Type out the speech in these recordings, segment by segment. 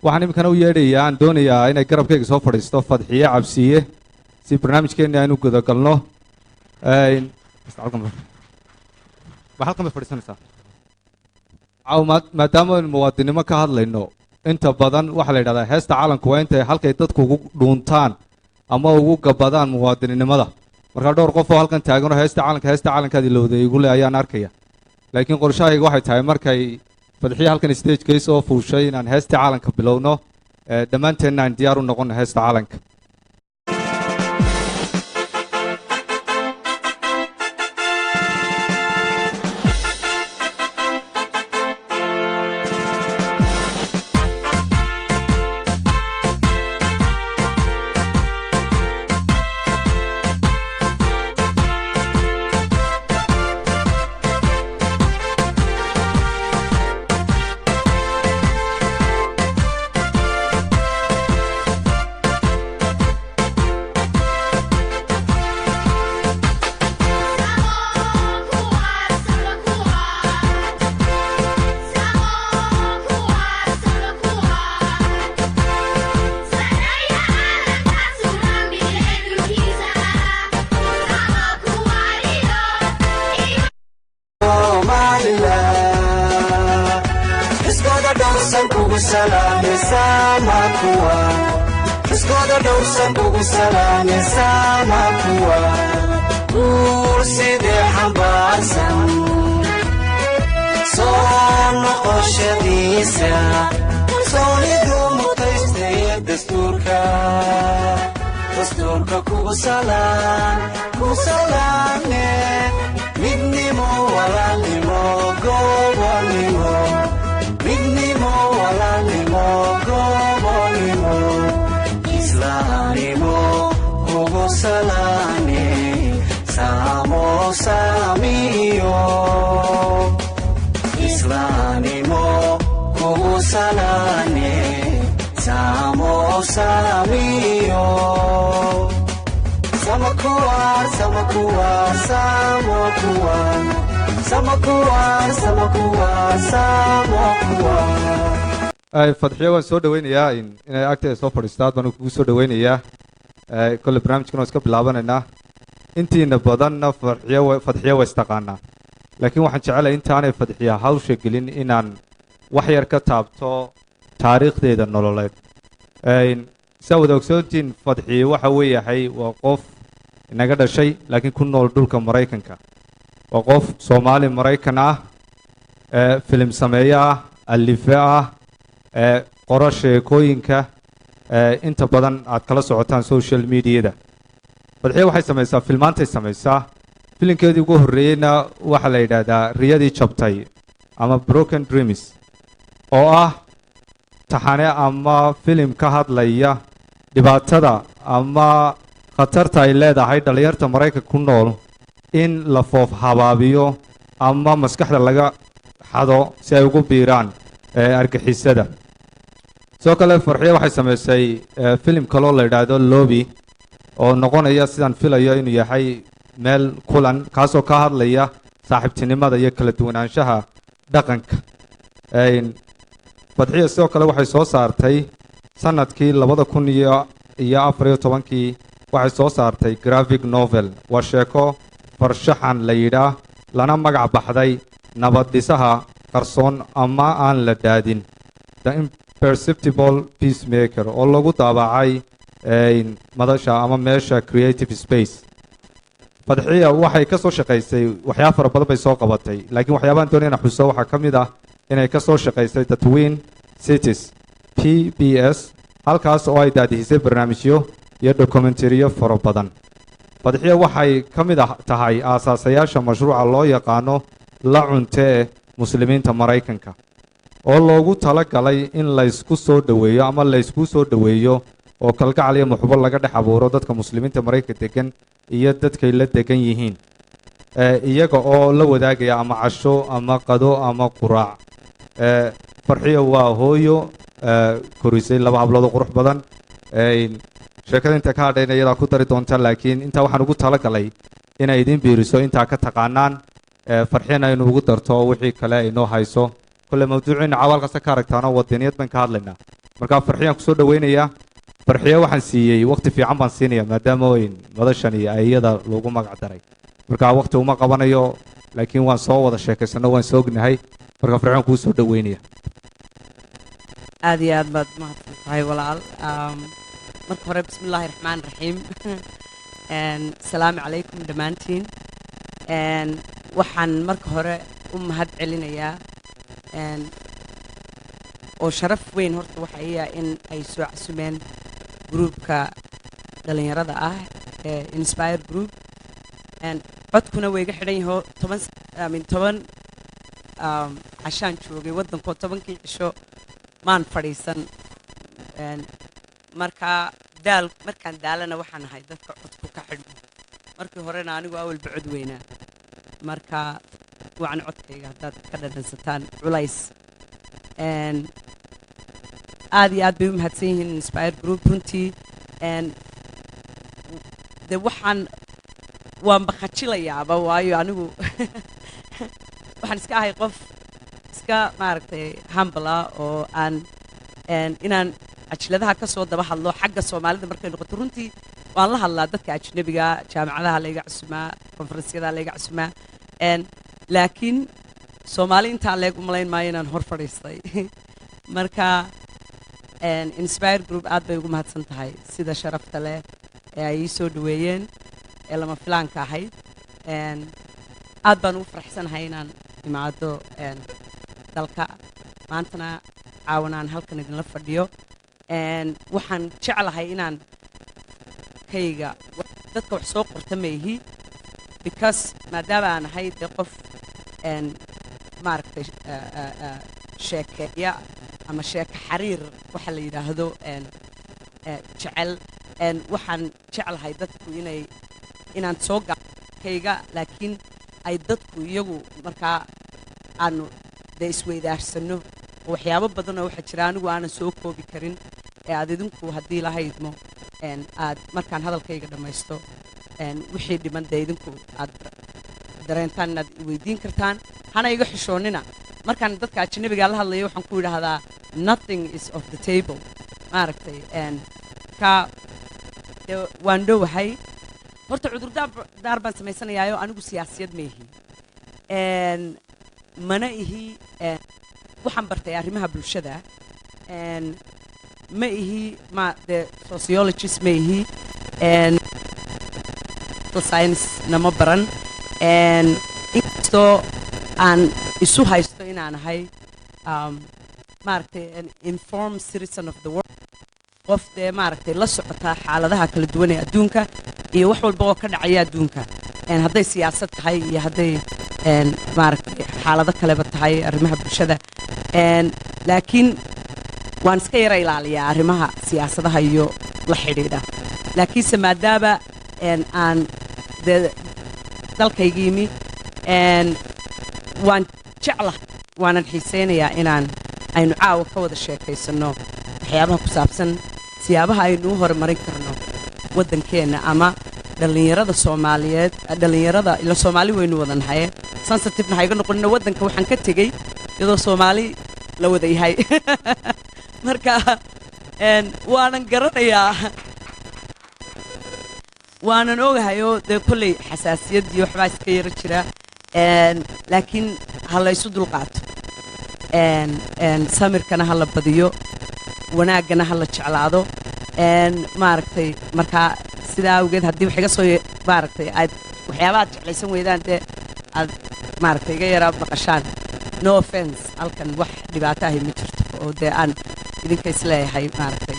waxaan iminkana u yeedhayaa aan doonayaa inay garabkayga soo fadhiisto Fadxiye Cabsiye si barnaamijkeena aynu guda galno. halkan ma fadhiisanaysaa maadaama aynu muwaadinimo ka hadlayno. inta badan waxaa la yidhahdaa heesta calanku waa intay halkay dadku ugu dhuuntaan ama ugu gabadaan muwaadininimada. marka dhowr qof oo halkan taagan oo heesta calankaadi lowday igu le ayaan arkaya. laakiin qorshahayga waxay tahay markay Fadxiye halkan stagekay soo fuushay inaan heesta calanka bilowno, dhammaanteedna aan diyaar u noqono heesta calanka. Fadxiye waan soo dhaweynayaa inay agteeda soo fadhiistaan baan kugu soo dhaweynayaa. kole barnaamijkan waa iska bilaabanaynaa. intiina badanna Fadxiye waa istaqaanaa, laakiin waxaan jecelahay intaanay Fadxiye hawsha gelin inaan wax yar ka taabto taariikhdeeda nololeed. saa wada ogsoontiin Fadxiye waxa weeyahay waa qof inaga dhashay laakiin ku nool dhulka Maraykanka. waa qof Soomaali Maraykan ah, filim sameeyo ah, alife ah, qoro sheekooyinka inta badan aad kala socotaan social media-da. Fadxiye waxay samaysaa filmaantay samaysaa. filimkeedii ugu horreeyeyna waxaa la yidhaahdaa Riyadii Jabtay ama Broken Dreams, oo ah taxane ama filim ka hadlaya dhibaatada ama khatarta ay leedahay dhalinyarta Maraykanka ku nool in la foof habaabiyo ama maskaxda laga xado si ay ugu biiraan argixisada. sidoo kale Fadxiye waxay samaysay filim kaloo la yidhaahdo Lobby oo noqonaya sidaan filayo inuu yahay meel kulan kaasoo ka hadlaya saaxiibtinimada iyo kala duwanaanshaha dhaqanka. Fadxiye sidoo kale waxay soo saartay sanadkii 2014 waxay soo saartay graphic novel. waa sheeko farshaxan la yidhaah lana magac baxday Nabad Dhisaha Qarsoon ama aan la daadin, The Imperceptible Peacemaker, oo lagu daabacay madasha ama meesha Creative Space. Fadxiye waxay ka soo shaqaysay waxyaabo fara badan bay soo qabatay, laakiin waxyaabahan doonayna xuso waxaa ka mid ah inay ka soo shaqaysay The Twin Cities PBS, halkaas oo ay daadihisay barnaamijyo iyo dokumentariyo fara badan. Fadxiye waxay ka mid tahay aasaasayaasha mashruuca loo yaqaano La Cuntee Muslimiinta Maraykanka, oo loogu talagalay in la isku soo dhaweeyo ama la isku soo dhaweeyo oo kalgacal iyo muxbo laga dhex abuuro dadka muslimiinta Maraykanka degan iyo dadkay la degan yihiin, iyaga oo la wadaagaya ama casho ama qado ama quraac. Fadxiye waa hooyo korisay 2 hablood oo qurux badan. sheekada inta ka hadhayna iyadaa ku dari doonta, laakiin intaa waxaan ugu talagalay inay idin biiriso intaa ka taqaanaan. Fadxiyena aynu ugu darto wixii kale ay noo hayso. kole mawduuciina cawaalkasta ka aragtaano wadaniyad baan ka hadlaynaa. marka farxiyaan ku soo dhaweynaya farxiyo waxaan siiyay waqti fiican baan siinaya maadaama weyn madashan iyo ayada lagu magac daray marka waqti uma qabanayo laakiin waan soo wada sheekaysano waan soo ognahay marka farxiyaan ku soo dhaweynaya aad iyo aad baad mahadsantahay walaal marka hore bismillaahi raxmaani raxiim salaamu calaykum dhammaantiin waxaan marka hore u mahad celinayaa oo sharaf weyn horta waxa iya in ay soo casumeen groupka dhalinyarada ah ee Inspire Group codkuna way iga xidhan yahay 10 cashaan joogay waddanko 10kii cisho maan fadhiisan markaan daalana waxaan ahay dadka codku ka xidhmo markii horena anigu awalba cod weynaa marka waan codkayga haddaad ka dhadhansataan culays aad iyo aad bay u mahadsan yihiin Inspire Group runtii de waan bakhajilayaaba waayo anigu waxaan iska ahay qof iska maaragtay humble oo aan inaan ajladaha ka soo daba hadlo xagga Soomaalida markay noqoto runtii waan la hadlaa dadka ajnabiga jaamacadaha la iga cusmaa konferensyada la iga cusmaa laakiin Soomaali inta leeg u malayn maayo inaan hor fadhiistay marka Inspire Group aad bay ugu mahadsan tahay sida sharafta leh ee ay soo dhaweeyeen ee lama filaanka ahayd aad baan ugu faraxsanahay inaan imaado dalka maantana caawanaan halkan idinla fadhiyo waxaan jeclahay inaan kayga dadka wax soo qorta meehi because maadaama aan ahay de qof maaragtay sheekeeya ama sheeka xariir waxa la yiraahdo jecel waxaan jeclahay dadku inaan soo kayga laakiin ay dadku iyagu markaa aanu de isweydaarsano waxyaabo badan oo waxa jira anigu aanan soo koobi karin ee aad idinku haddii lahaydmo aad markaan hadalkayga dhammaysto wixii dhiman dee idinku aad dareentaan inaad weydiin kartaan hana iga xishoonina markaan dadka ajnabiga la hadlayo waxaan ku yidhaahdaa nothing is off the table maaragtay ka waan dhowahay horta cudurdaar baan samaysanayaa anigu siyaasiyad ma ihi mana ihi waxaan bartay arrimaha bulshada ma ihi de sociologist ma ihi science nama baran inkastoo aan isu haysto inaan ahay maaragtay an informed citizen of the world qof dee maaragtay la socotaa xaaladaha kala duwan ee adduunka iyo wax walba oo ka dhacaya adduunka hadday siyaasad tahay iyo hadday maaragtay xaalado kaleba tahay arrimaha bulshada laakiin waan iska yara ilaaliyaa arrimaha siyaasadaha iyo la xidhiidha laakiinse maadaama aan dee dalkayga yimi waan jeclahay waanan xiisaynayaa aynu caawa ka wada sheekaysano waxyaabaha ku saabsan siyaabaha aynu u horumarin karno waddankeenna ama dhallinyarada Soomaaliyeed dhallinyarada ila Soomaali waynu wada nahay sensitive nahay iga noqonina waddanka waxaan ka tegay iyadoo Soomaali la wada yahay marka waanan garanayaa waanan ogahay oo dee kolley xasaasiyad iyo waxbaa iska yara jira laakiin ha la isu dulqaato samirkana ha la badiyo wanaaggana ha la jeclaado maaragtay markaa sidaa awgeed haddii wax iga soo maaragtay aad waxyaabaha aad jeclaysan weydaan dee aad maaragtay iga yaraa maqashaan no offense halkan wax dhibaato ahi ma jirto oo dee aan idinka isleeyahay maaragtay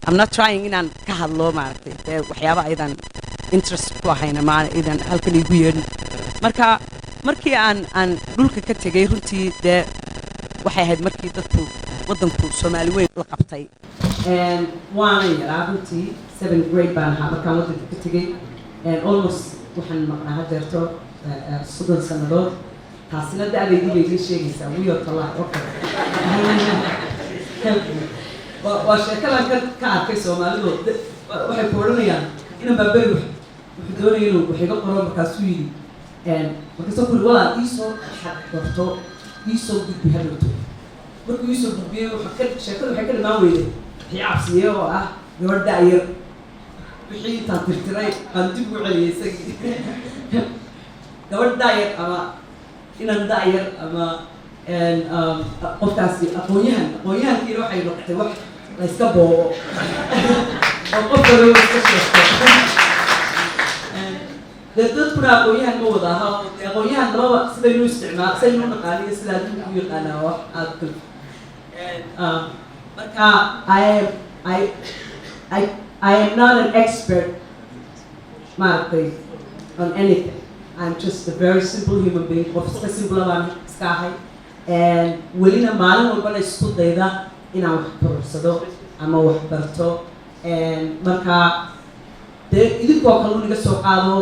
I'm not trying inaan ka hadlo maaragtay dee waxyaaba aydan interest ku ahayna ma idan halkan igu yeedhin marka markii aan dhulka ka tegay runtii dee waxay ahayd markii dadku waddanku Soomaali weyn la qabtay waana yaraa runtii 7th grade baan ahaa markaan waddanka ka tegay almost waxaan maqnaa hadeerto 30 sannadood taasina da'daydii bay iga sheegaysaa wiyo talaa waa sheekadan ka arkay Soomaalidu waxay ku odhanayaan inaan baabay wuxuu doonaya inuu wax iga qoro markaasuu yidhi markaasuu ku yidhi walaal iisoo xad barto iisoo gudbi hadhowto markuu isoo gudbiyey sheekadu waxay ka dhamaan weyday wixii cabsiye oo ah gabadh da'yar wixii intaan tirtiray aan dib u celiyay isagii gabadh da'yar ama inan da'yar ama qofkaasi aqoonyahankiina waxay noqotay wax la iska boobo oo qof kale uu iska sheegto dee dadkuna aqoonyahan ma wada aha oo dee aqoonyahan lababa sidaynu isticmaal sidaynu u naqaaniyo sidaa adduunka u yaqaanaa wax aada kul marka I am not an expert maaragtay on anything. I'm just a very simple human being. Qof iska simple baan iska ahay welina maalin walbana isku dayda inaan wax korursado ama wax barto marka dee idinkoo kale uniga soo qaado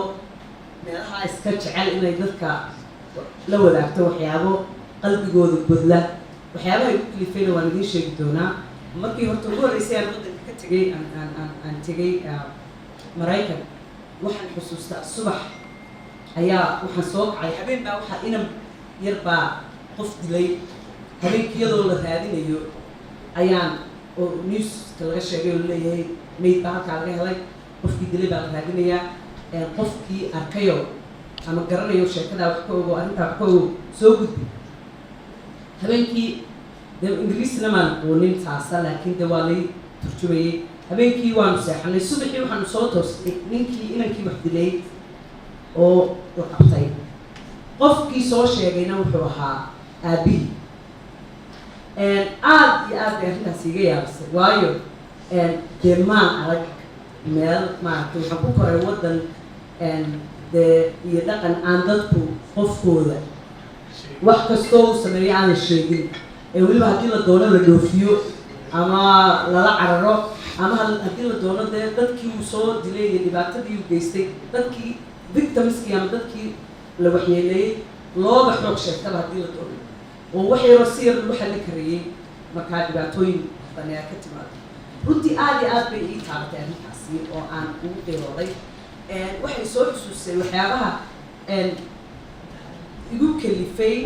meelaha iska jecel inay dadka la wadaagto waxyaabo qalbigooda godla waxyaabaha igu kalifayna waan idiin sheegi doonaa markii horta ugu horreysay aan waddanka ka tegay aan tegay Maraykan waxaan xusuustaa subax ayaa waxaan soo kacay habeen baa waxaa inan yar baa qof dilay habeenkii iyadoo la raadinayo ayaan oo newska laga sheegay oo leeyahay mayd baa halkaa laga helay qofkii dilay baa la raadinayaa qofkii arkayo ama garanayo sheekadaa wax ka ogo arrintaa wax ka ogo soo gudbi habeenkii dee ingiriisna maan aqoonin taasa laakiin dee waa lay turjumayey habeenkii waanu seexanay subaxii waxaanu soo toostay inankii wax dilay oo la qabtay qofkii soo sheegayna wuxuu ahaa aabbihi aad iyo aad bay arrintaas iga yaabisay waayo dee maan adag meel maaragtay waxaan ku koray waddan dee iyo dhaqan aan dadku qofkooda wax kastoo uu sameeyo aanay sheegin weliba haddii la doono la dhoofiyo ama lala cararo ama haddii la doono dee dadkii uu soo dilay iyo dhibaatadii uu geystay dadkii victimskii ama dadkii la waxyeeleeyey looba xoog sheegtaba haddii la doono oo wax yaroo si yar lagu xallin karayey markaa dhibaatooyin badan ayaa ka timaado runtii aad iyo aad bay ii taabatay arrintaasi oo aan ugu qeyrooday waxay soo xusuusay waxyaabaha igu kalifay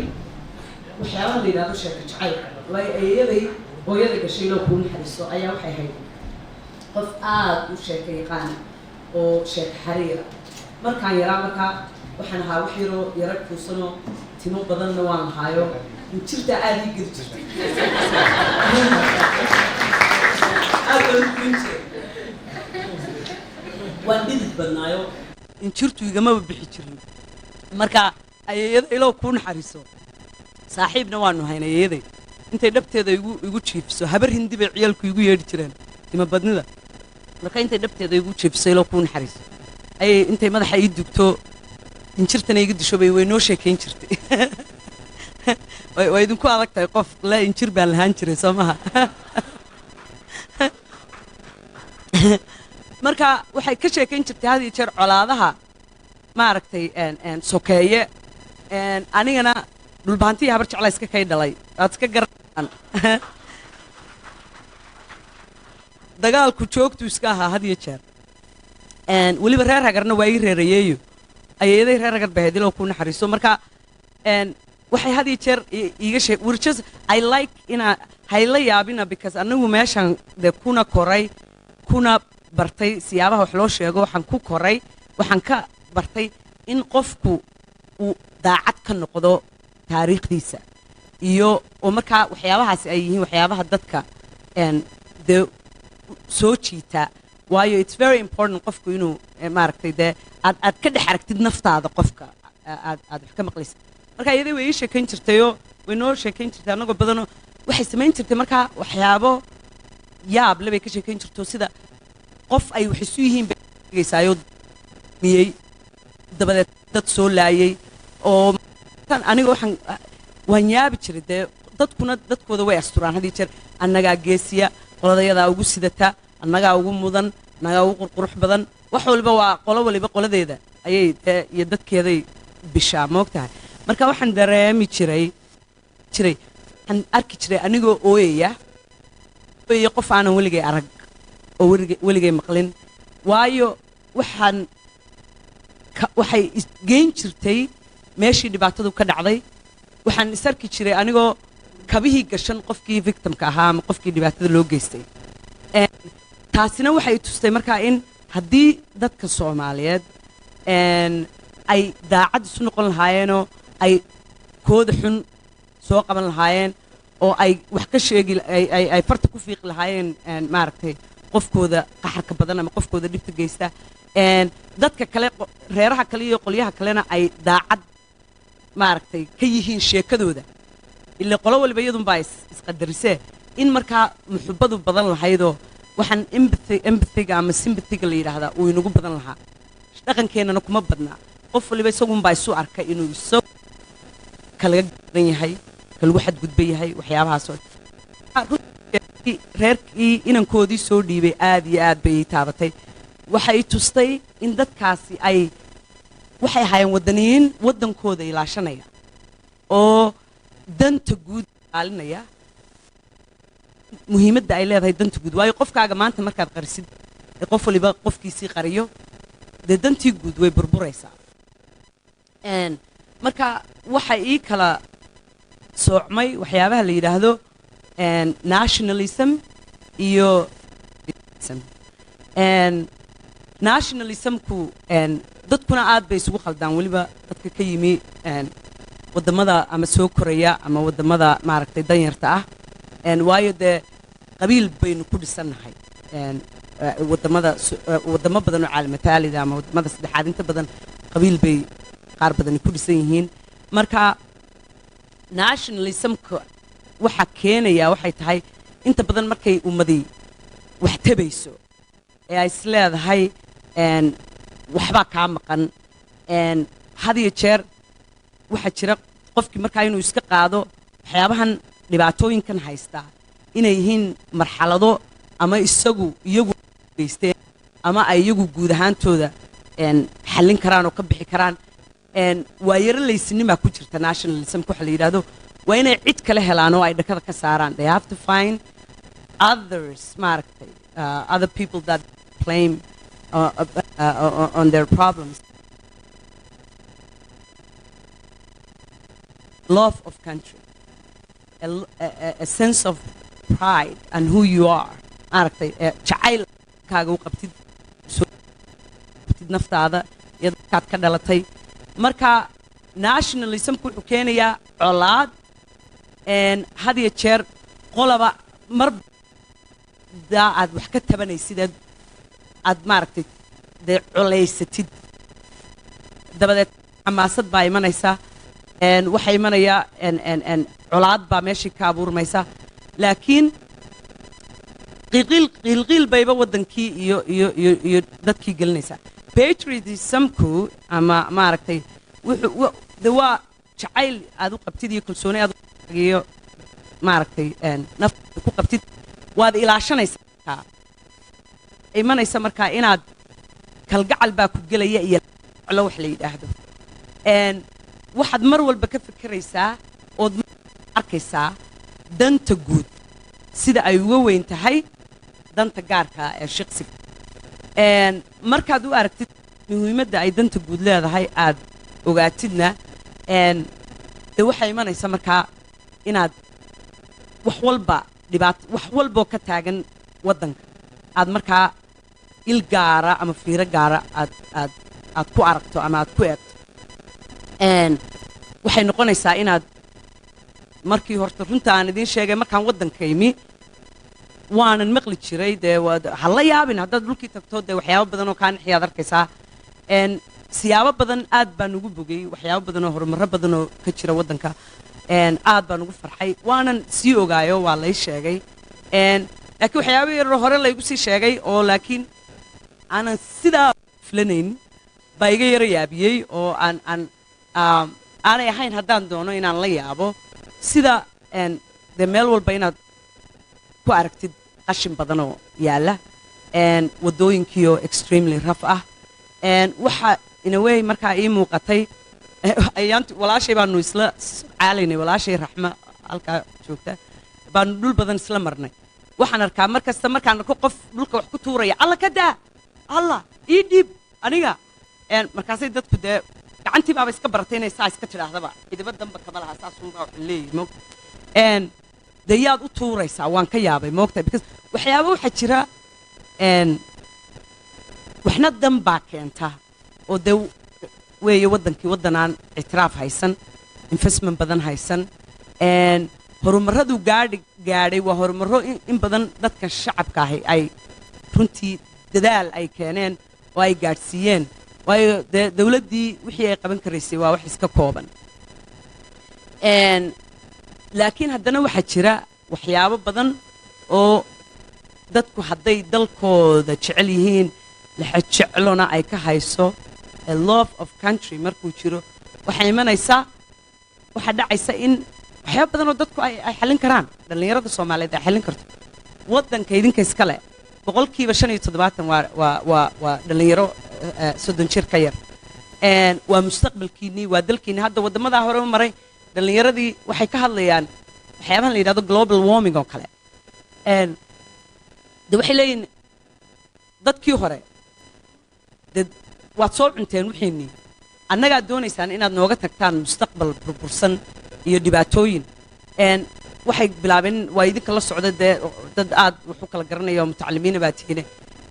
waxyaabaha la yidhahdo sheeko jacayl waayo eeyaday hooyada gashay loo kuu naxariiso ayaa waxay ahayd qof aada u sheeko yaqaan oo sheeko xariira markaan yaraa markaa waxaan ahaa wax yaroo yara kuusanoo timo badanna waan lahaayo injirtaa aada ii geli jirtay aad baan u guin jiray waan dhidid badnaayo injirtu igamaba bixi jirin marka ayeeyada ilow kuu naxariiso saaxiibna waanu hayn ayeeyaday intay dhabteeda igu jiifiso habar hindi bay ciyaalku igu yeedhi jireen timo badnida marka intay dhabteeda igu jiifiso ilow kuu naxariiso ayay intay madaxa ii dugto injirtana iga disho bay way noo sheekayn jirtay way idinku adag tahay qof la injir baan lahaan jiray soo maha marka waxay ka sheekayn jirtay had iyo jeer colaadaha maaragtay sokeeye anigana dhulbaantii habar jecla iska kay dhalay waad iska garanaan dagaalku joogtu iska ahaa had iyo jeer weliba reer hagarna waa ii reerayeeyo ayeeyaday reer hagar bahayd iloo ku naxariiso marka waxay had iyo jeer iiga sheeg just I like inaa hayla yaabina because anagu meeshan dee kuna koray kuna bartay siyaabaha wax loo sheego waxaan ku koray waxaan ka bartay in qofku uu daacad ka noqdo taariikhdiisa iyo oo markaa waxyaabahaasi ay yihiin waxyaabaha dadka dee soo jiita waayo it's very important qofku inuu maaragtay dee aad ka dhex aragtid naftaada qofka aad wax ka maqlaysa marka iyadii way ii sheekayn jirtayoo way noo sheekayn jirtay annagoo badanoo waxay samayn jirtay markaa waxyaabo yaab le bay ka sheekayn jirto sida qof ay wax isu yihiin bay egeysaayo miyey dabadeed dad soo laayay oo aniga waan yaabi jiray dee dadkuna dadkooda way asturaan haddii jeer annagaa geesiya qoladayadaa ugu sidata annagaa ugu mudan annagaa ugu qurqurux badan wax waliba waa qolo waliba qoladeeda ayay dee iyo dadkeeday bishaa moogtahay marka waxaan dareemi jiray waxaan arki jiray anigoo ooyaya qof aanan weligay arag oo weligay maqlin waayo waxay isgeyn jirtay meeshii dhibaatadu ka dhacday waxaan is arki jiray anigoo kabihii gashan qofkii victimka ahaa ama qofkii dhibaatada loo geystay taasina waxay tustay markaa in haddii dadka Soomaaliyeed ay daacad isu noqon lahaayeenoo ay kooda xun soo qaban lahaayeen oo ay wax ka sheegi ay farta ku fiiqi lahaayeen maaragtay qofkooda qaxarka badan ama qofkooda dhibta geysta dadka kale reeraha kale iyo qolyaha kalena ay daacad maaragtay ka yihiin sheekadooda ilaa qolo waliba iyadun baa isqadarisee in markaa muxubbadu badan lahaydoo waxaan empathyga ama sympathyga la yidhaahdaa uu inagu badan lahaa dhaqankeennana kuma badnaa qof waliba isagunbaa isu arkay inuu isagu kalaga garan yahay kalagu xadgudban yahay waxyaabahaasoo reerkii inankoodii soo dhiibay aad iyo aad bay taabatay waxay tustay in dadkaasi ay waxay ahaayeen waddaniyiin waddankooda ilaashanaya oo danta guud ilaalinaya muhiimadda ay leedahay danta guud waayo qofkaaga maanta markaad qarisid ee qof waliba qofkiisii qariyo dee dantii guud way burburaysaa marka waxa ii kala soocmay waxyaabaha la yidhaahdo nationalism iyo nationalismku dadkuna aad bay isugu khaldaan weliba dadka ka yimi waddamada ama soo koraya ama waddamada maaragtay danyarta ah waayo dee qabiil baynu ku dhisannahay waddamo badan oo caalamataaliga ama waddamada saddexaad inta badan qabiil bay qaar badani ku dhisan yihiin marka nationalismka waxa keenaya waxay tahay inta badan markay ummadii wax tabayso ee ay isleedahay waxbaa kaa maqan had iyo jeer waxaa jira qofkii markaa inuu iska qaado waxyaabahan dhibaatooyinkan haystaa inay yihiin marxalado ama iyagu geysteen ama ay iyagu guud ahaantooda xallin karaan oo ka bixi karaan waa yaro laysininbaa ku jirta nationalismka waxa la yidhaahdo waa inay cid kale helaan oo ay dhakada ka saaraan they have to find others maaragtay other people that blame on their problems love of country a sense of pride and who you are maaragtay jacaylkaaga u qabtid naftaada iyo dadkaad ka dhalatay marka nationalismku wuxuu keenayaa colaad had iyo jeer qolaba mar daa aad wax ka tabanaysid aad maaragtay dee colaysatid dabadeed xamaasad baa imanaysa waxaa imanaya colaad baa meeshii ka abuurmaysa laakiin qiilqiil bayba waddankii iyo dadkii gelinaysaa patriotismku ama maaragtay de waa jacayl aad u qabtid iyo kalsooni aad iyo maaragtay naftaada ku qabtid waad ilaashanaysaa imanaysa markaa inaad kalgacal baa ku gelaya iyo lo wax la yidhaahdo waxaad mar walba ka fikiraysaa ood arkaysaa danta guud sida ay uga weyn tahay danta gaarka ee shaqsiga markaad u aragtid muhiimadda ay danta guud leedahay aad ogaatidna dee waxay imanaysa markaa inaad wax walboo ka taagan waddanka aad markaa il gaara ama fiiro gaara aad ku aragto ama aad ku eegto waxay noqonaysaa inaad markii horta runta aan idiin sheegay markaan waddanka imi waanan maqli jiray dee ha la yaabin haddaad dhulkii tagto dee waxyaabo badan oo kaa naxiyaad arkaysaa siyaabo badan aad baan ugu bogay waxyaabo badan oo horumarro badan oo ka jira waddanka aad baan ugu farxay waanan sii ogaayo waa lay sheegay laakiin waxyaabo yaroo hore laygu sii sheegay oo laakiin aanan sidaa filanayn baa iga yaro yaabiyey oo aanay ahayn haddaan doono inaan la yaabo sida dee meel walba inaad ku aragtid qashin badan oo yaalla waddooyinkiioo extremely rough ah waxa inawey markaa ii muuqatay walaashay baanu isla caalaynay walaashay raxma halkaa joogta baanu dhul badan isla marnay waxaan arkaa mar kasta markaan arko qof dhulka wax ku tuuraya alla ka daa alla ii dhiib aniga markaasay dadku dee gacantii baaba iska baratay inay saa iska tidhaahdaba cidiba damba kama laha saasunbaa waxaan leeyihi dee yaad u tuuraysaa waan ka yaabay moogtahay because waxyaaba waxaa jira waxna dan baa keenta oo dee weeye waddankii waddanaan ictiraaf haysan investment badan haysan horumarradu gaadhay waa horumarro in badan dadka shacabka ahi ay runtii dadaal ay keeneen oo ay gaadhsiiyeen waayo dee dawladdii wixii ay qaban karaysay waa wax iska kooban laakiin haddana waxaa jira waxyaabo badan oo dadku hadday dalkooda jecel yihiin lexajeclona ay ka hayso a love of country markuu jiro waxay imanaysaa waxaa dhacaysa in waxyaaba badan oo dadku ay xallin karaan dhallinyarada soomaaliyeed ay xallin karto waddanka idinka iskale boqolkiiba 75 waa dhallinyaro 30 jir ka yar waa mustaqbalkiinnii waa dalkiinni hadda waddamadaa hore u maray dhallinyaradii waxay ka hadlayaan waxyaabahan la yidhahdo global warming oo kale de waxay leeyihin dadkii hore dee waad soo cunteen wixiinnii annagaad doonaysaan inaad nooga tagtaan mustaqbal burbursan iyo dhibaatooyin waxay bilaabeen waa idinka la socda dee dad aad wax u kala garanaya oo mutacalimiina baa tihiine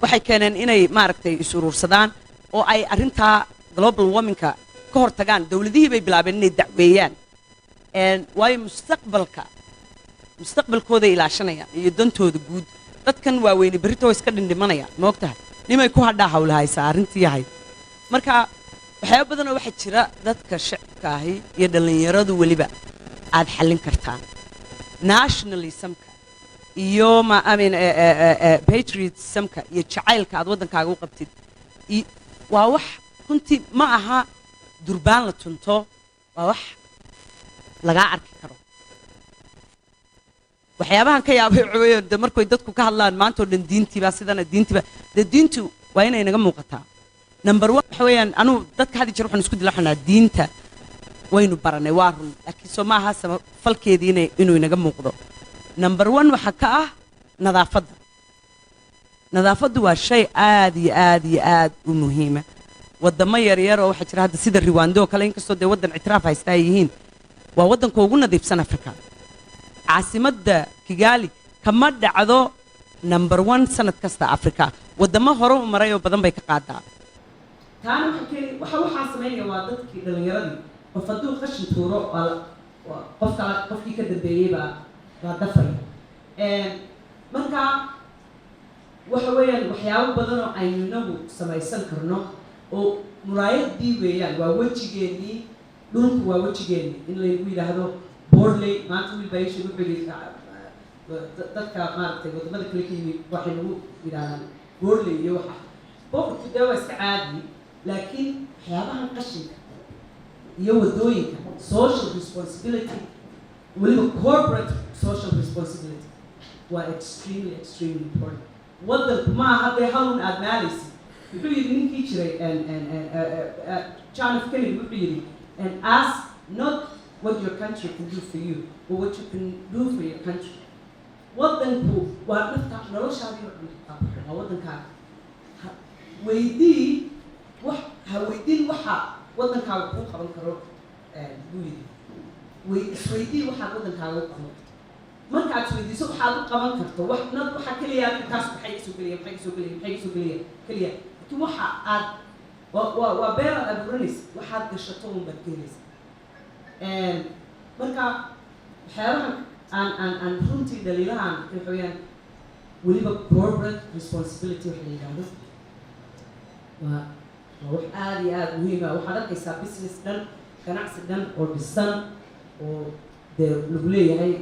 waxay keeneen inay maaragtay is uruursadaan oo ay arrintaa global warmingka ka hor tagaan dawladihii bay bilaabeen inay dacweeyaan waayo mustaqbalkooday ilaashanayaan iyo dantooda guud dadkan waaweyne berrito iska dhindhimanayaan ma og tahay nimay ku hadhaa hawlahaysaa arrintii ahayd marka waxyaaba badanoo waxaa jira dadka shacabka ahi iyo dhallinyaradu weliba aad xallin kartaan nationalismka iyo patriotismka iyo jacaylka aad waddankaaga u qabtid waa wax runtii ma aha durbaan la tunto waa wax lagaa arki karo waxyaabahan ka yaabay cooyo de markay dadku ka hadlaan maanta oo dhan diintiibaa sidana diintiibaa dee diintu waa inay naga muuqataa number one waxa weeyaan anugu dadka hadii jir waxaan isku dilaxnaa diinta waynu baranay waa run laakiin soo maaha falkeedii inuu inaga muuqdo number one waxa ka ah nadaafaddu waa shay aad iyo aad iyo aad u muhiima waddamo yaryar oo waxaa jira hadda sida Rwanda oo kale inkastoo dee waddan ictiraaf haysta ay yihiin waa waddanka ugu nadiifsan Afrika caasimadda Kigali kama dhacdo number one sanad kasta Afrika waddamo hore u maray oo badan bay ka qaadaa taana waxaa sameynaya waa dadkii dhallinyaradii qof hadduu qashin tuuro qofkii ka dambeeyey baa dafay marka waxa weeyaan waxyaabo badan oo aynu inagu samaysan karno oo muraayadii weeyaan waa wejigeennii dhulku waa wejigeennii in laygu yidhaahdo Borley maanta wiil baa isha wuxuu yidhi dadka maaragtay waddamada kale ka yimid waxay nagu yidhahdaan Borley iyo waxa boqorku dee waa iska caadi laakiin waxyaabahan qashinka iyo waddooyinka social responsibility weliba corporate social responsibility waa extremely important waddanku ma aha dee halun aad maalaysid wuxuu yidhi ninkii jiray John F. Kennedy wuxuu yidhi and ask not what your country can do for you but what you can do for your country waddanku waa nafta noloshaadii waa waddankaaga weydii ha weydiin waxa waddankaaga kuu qaban karo buu yidhi isweydii waxaad waddankaaga u qaban karto markaad isweydiiso waxaad u qaban karto waxa keliya intaas maxay isoo gelaya keliya laakiin waxa aad waa beer aad abuuranaysa waxaad gashato un baad keenaysa marka waxyaabahan aan runtii dhaliilahan waxa weeyaan weliba corporate responsibility waxa la yidhaahdo waa wax aad iyo aad muhiim ah waxaad arkaysaa business dhan ganacsi dhan oo dhisan oo dee lagu leeyahay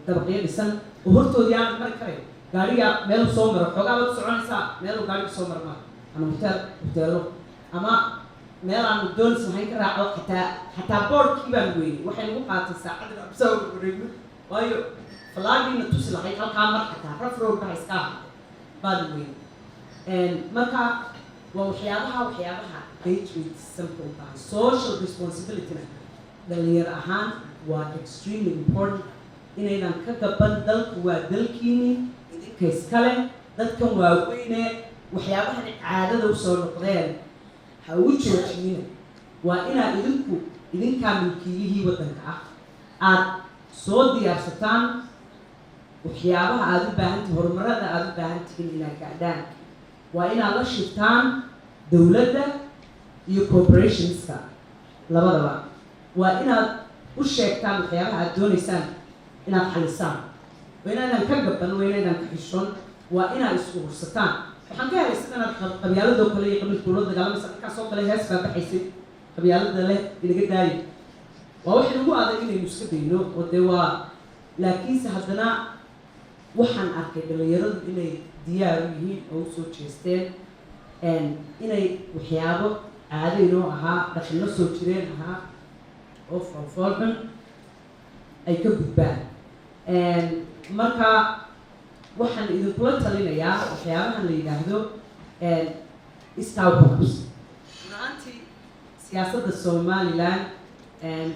dabaqyo dhisan oo hortoodii aanad mari karayn gaariga meel soo maro xoogaa baad soconaysaa meeluu gaariga soo maro maaha ama hoteelo ama meel aanu doonis lahayn ka raaco xataa boardkii baan weynay waxay nagu qaatay saacadda absaa uga wareegno waayo falaagiina tusi lahayd halkaa mar xataa raf road baa iska ahaatay baanu weynay marka waa waxyaabaha patriotismka u baahan social responsibilityna dhalinyar ahaan waa extremely important inaynan ka gaban dalku waa dalkiini idinka iskale dadkan waaweyne waxyaabahan caadada usoo noqdeen ha u joojiyina waa inaad idinkaa milkiilihii waddanka ah aad soo diyaarsataan waxyaabaha aad u baahantihiin horumarada aad u baahantihiin inaad gaadhaan waa inaad la shirtaan dowladda iyo corporationska labadaba waa inaad u sheegtaan waxyaabaha aad doonaysaan inaad xalisaan waa inaadan ka gaban waa inaadan ka xishoon waa inaad is-urursataan waxaan ka helaysan inaad qabyaaladoo kale iyo qabiilka ula dagaalamaysa markaasoo kale hees baa baxaysay qabyaalada leh inaga daayo waa wax nagu adag inaynu iska dayno oo dee waa laakiinse haddana waxaan arkay dhalinyaradu inay diyaar u yihiin oo usoo jeesteen inay waxyaabo caado inoo ahaa dhaqanno soo jireen ahaa oo foolfoolxun ay ka gudbaan marka waxaan idinkula talinayaa waxyaabahan la yidhaahdo stowbs runaantii siyaasadda somaliland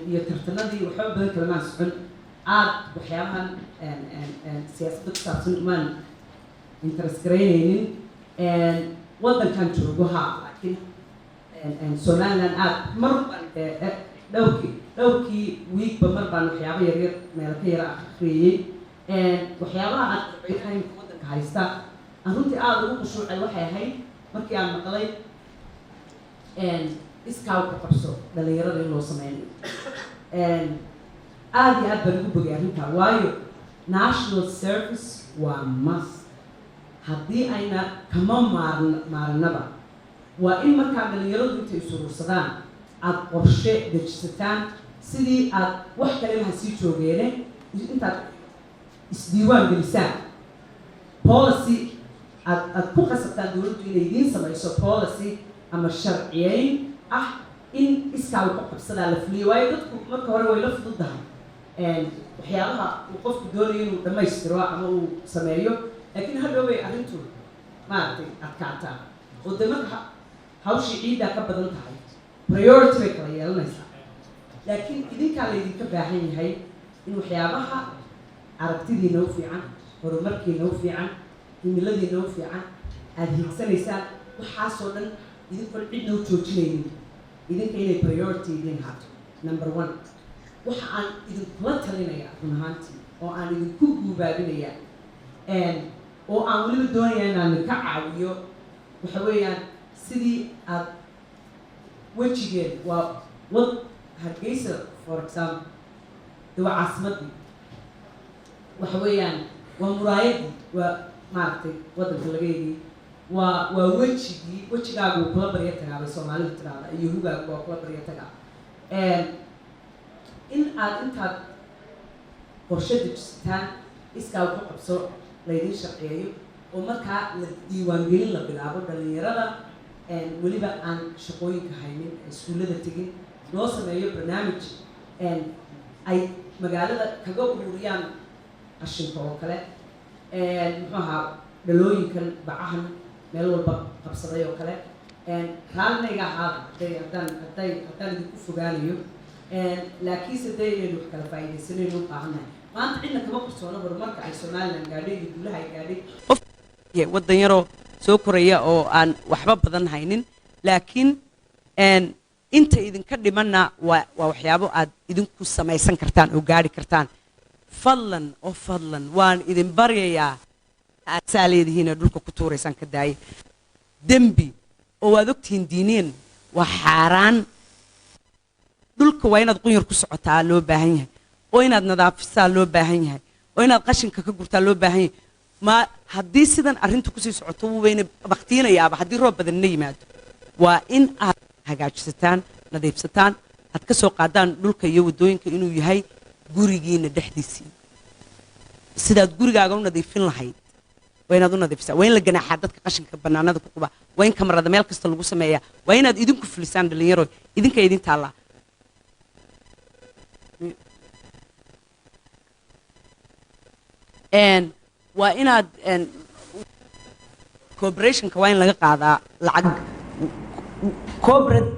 iyo tartanadii waxba badan kalamaan socon aad waxyaabahan siyaasadda ku saabsan umaan interest garaynaynin waddankan joogo ha laakiin somaliland aad mar dhowrkii weekba mar baan waxyaaba yaryar meelo ka yara akriyey waxyaabaha aad qabeynahaynka waddanka haysta aan runtii aada ugu qushuucay waxay ahayd markii aan maqlay iskaaw ku qabso dhalinyarada in loo sameynayo aada iyo aad baan ugu bogay arrintaa waayo national service waa must haddii ayna kama maaranaba waa in markaa dhalinyaradu intay isurursadaan aada qorshe dejisataan sidii aad wax kalemaha sii joogeene intaad isdiiwaan gelisaan policy aad ku qasabtaan dowladdu inay idiin samayso policy ama sharciyeyn ah in iskaa ku qabsadaa la fuliyo waayo dadku marka hore way la fududahay waxyaabaha uu qofku doonayo inuu dhammaystiro ama uu sameeyo laakiin hadhoobay arrintu maaragtay adkaataa oo dee marka hawshii ciiddaa ka badan tahay priority bay kala yeelanaysaa laakiin idinkaa laydinka baahan yahay in waxyaabaha aragtidiina u fiican horumarkiina u fiican himiladiina u fiican aada hiigsanaysaan waxaasoo dhan idinkoon cidna u joojinaynin idinka inay priority idin haato number one waxa aan idinkula talinayaa run ahaantii oo aan idinku guubaabinayaa oo aan weliba doonayaa inaan idinka caawiyo waxa weeyaan sidii aad wejigeed waa hargeysa for example de waa caasimadii waxa weeyaan waa muraayadii waa maaragtay waddanka laga eegay waa wejigaagu kula barya tagaa bay soomaalidu tiraahda iyo hugaagu waa kula barya tagaa in aad intaad qorshe dejisataan iskaa ku qabso laydin shaqeeyo oo markaa la diiwaangelin la bilaabo dhalinyarada weliba aan shaqooyinka haynin iskuullada tegin loo sameeyo barnaamij ay magaalada kaga ururiyaan qashinka oo kale muxuu ahaa dhalooyinkan bacahan meel walba qabsaday oo kale raalnayga ahaada haddaan idinku fogaanayo laakiinse dee inaynu wax kala faa'iidaysanaynu u baahannahay maanta cidna kama qarsoona horumarka ay somaliland gaadhay iyo guulaha ay gaadhay waddan yaroo soo koraya oo aan waxba badan haynin laakiin inta idinka dhimanna waa waxyaabo aad idinku samaysan kartaan oo gaadhi kartaan fadlan waan idin baryayaa aad saa leedihiin ee dhulka ku tuuraysaan ka daaya dembi oo waad ogtihiin diiniyan waa xaaraan dhulka waa inaad qunyar ku socotaa loo baahan yahay oo inaad nadaafisaa loo baahan yahay oo inaad qashinka ka gurtaa loo baahan yahay ma haddii sidan arrintu kusii socoto wayna baktiinayaaba haddii roob badanna yimaado waa in aad hagaajisataan nadiifsataan aad ka soo qaadaan dhulka iyo waddooyinka inuu yahay gurigiina dhexdiisii sidaad gurigaaga u nadiifin lahayd waa inaad u nadiifisaa waa in la ganaaxaa dadka qashinka bannaanada ku quba waa in kamarada meel kasta lagu sameeyaa waa inaad idinku fulisaan dhalinyaro idinka idin taallaa waa inaad corporationka waa in laga qaadaa lacag corporate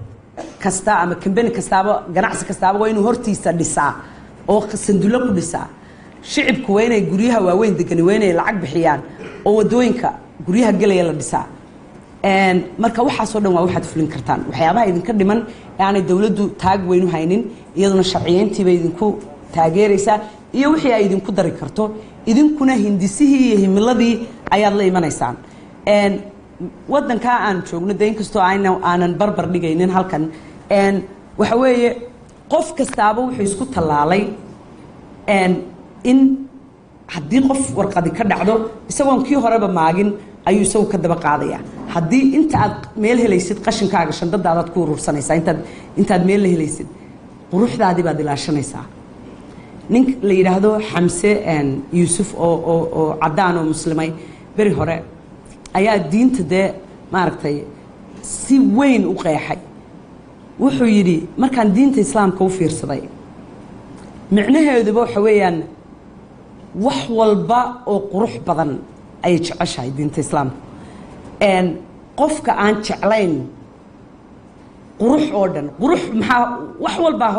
kasta ama company kastaaba ganacsi kastaaba waa inuu hortiisa dhisaa oo sanduulo ku dhisaa shicibku waa inay guryaha waaweyn degani waa inay lacag bixiyaan oo waddooyinka guryaha gelaya la dhisaa marka waxaasoo dhan waa waxaad fulin kartaan waxyaabaha idinka dhiman ee aanay dowladdu taag weynu haynin iyaduna sharciyeyntiibay idinku taageeraysaa iyo wixii ay idinku dari karto idinkuna hindisihii iyo himiladii ayaad la imanaysaan waddankaa aan joogno de inkastoo aanan barbar dhigaynin halkan waxa weeye qof kastaaba wuxuu isku tallaalay in haddii qof warqadi ka dhacdo isagoon kii horeba maagin ayuu isagu ka daba qaadaya haddii inta aad meel helaysid qashinkaaga shandadaadaad ku urursanaysaa intaad meel la helaysid quruxdaadii baad ilaashanaysaa nin la yidhaahdo xamse yuusuf oo caddaan oo muslimay beri hore ayaa diinta dee maaragtay si weyn u qeexay wuxuu yidhi markaan diinta islaamka u fiirsaday micnaheeduba waxa weeyaan wax walba oo qurux badan ayay jeceshahay diinta islaamka qofka aan jeclayn qurux oo dhan qurux maxaa wax walbaa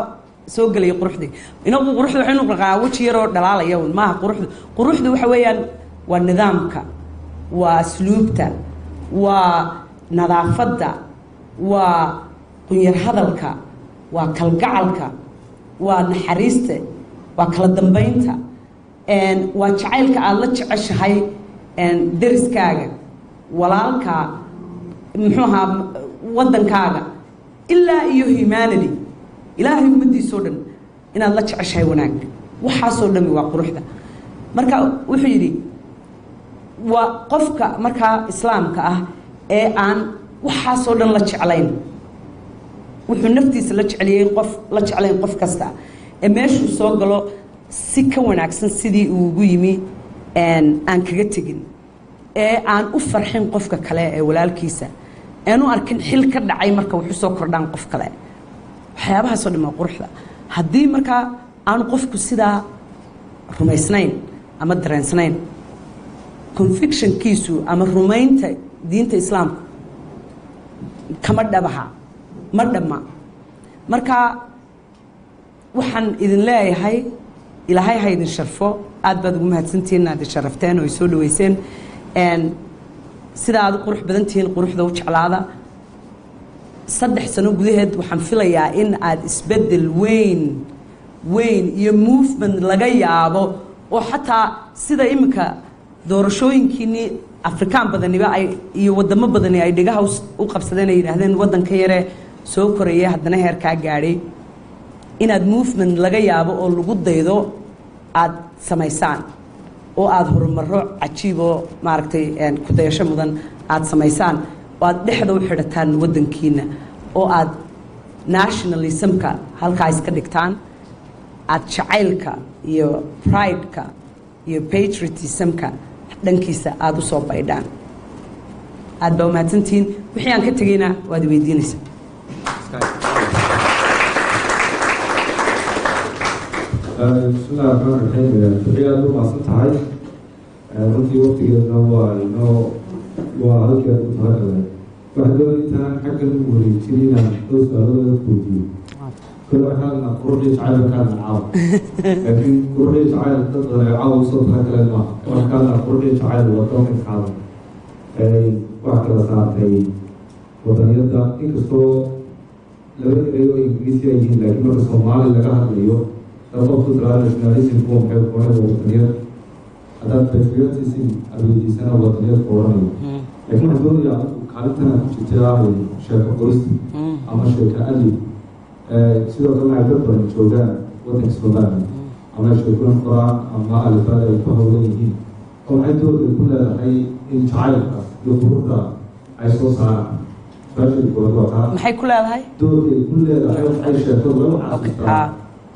soo gelaya quruxdii inagu quruxda waxaynu naqaa weji yaroo dhalaalaya maaha quruxdu waxa weeyaan waa nidaamka waa asluubta waa nadaafadda waa qunyar hadalka waa kalgacalka waa naxariista waa kala dambaynta waa jacaylka aad la jeceshahay deriskaaga walaalka muxuu ahaa waddankaaga ilaa iyo humanity ilaahay ummadiisoo dhan inaad la jeceshahay wanaag waxaasoo dhami waa quruxda marka wuxuu yidhi waa qofka markaa islaamka ah ee aan waxaasoo dhan la jeclayn wuxuu naftiisa la jeclayn qof kasta ee meeshuu soo galo si ka wanaagsan sidii uu ugu yimi aan kaga tegin ee aan u farxin qofka kale ee walaalkiisa aan u arkin xil ka dhacay marka wuxuu soo kordhaan qof kale waxyaabahaasoo dhan waa quruxda haddii markaa aanu qofku sidaa rumaysnayn ama dareensanayn convictionkiisu ama rumaynta diinta islaamka kama dhabaha ma dhamma marka waxaan idin leeyahay ilaahay ha idin sharfo aad baad ugu mahadsantihiin aad sharafteen oo soo dhaweyseen sida aad u qurux badan tihiin quruxda u jeclaada 3 sano gudaheed waxaan filayaa in aad isbedel weyn iyo movement laga yaabo oo xataa sida imika doorashooyinkiini afrikaan badaniba iyo wadamo badani ay dhigaha u qabsadeen ay yidhaahdeen waddanka yare soo koraya haddana heerkaa gaadhay inaad movement laga yaabo oo lagu daydo aad samaysaan oo aad horumaro cajiib oo maaragtay ku dayasho mudan aad samaysaan oo aad dhexda u xidhataan waddankiina oo aad nationalismka halkaa iska dhigtaan aad jacaylka iyo prideka iyo patriotismka dhankiisa aad u soo baydhaan aad baa umahadsantihiin wixii aan ka tegayna waad weydiinaysaa بسم الله الرحمن الرحيم تبعي أدو ما سنتهاي runtii waqtigeedna waa halkii aad u tahay waxdoo intaan xaggan u wareejin inaan dhowr su'aalada koobiyo kale waxaadna quruxdii jacaylkaadna caawa laakiin quruxdii jacayl dad badan ay caawa usoo tahay kale maaha waxkaadna quruxdii jacayl waddoonka caawa wax kala saartay wadaniyadda inkastoo laba erayo ingiriisi ay yihiin laakiin marka soomaali laga hadlayo qofku daraa nationalismku maxay kuonaya wadaniyad haddaad patriotism abeediisana wadaniyad ku oranayo laakiin waxaan doonayaa kaalintana ku jirta sheeko qorista ama sheeko ali sidoo kale waxay dad badan joogaan waddanka somaliland ama sheekooyin qoraan ama alifaad ay ku hawlan yihiin oo waxay dooda ku leedahay in jacaylka iyo quruxda ay soo saaraan su-aashii koowaad waa kaa maxay ku leedahay dooday ku leedahay waxay sheekadu laba xasuustaa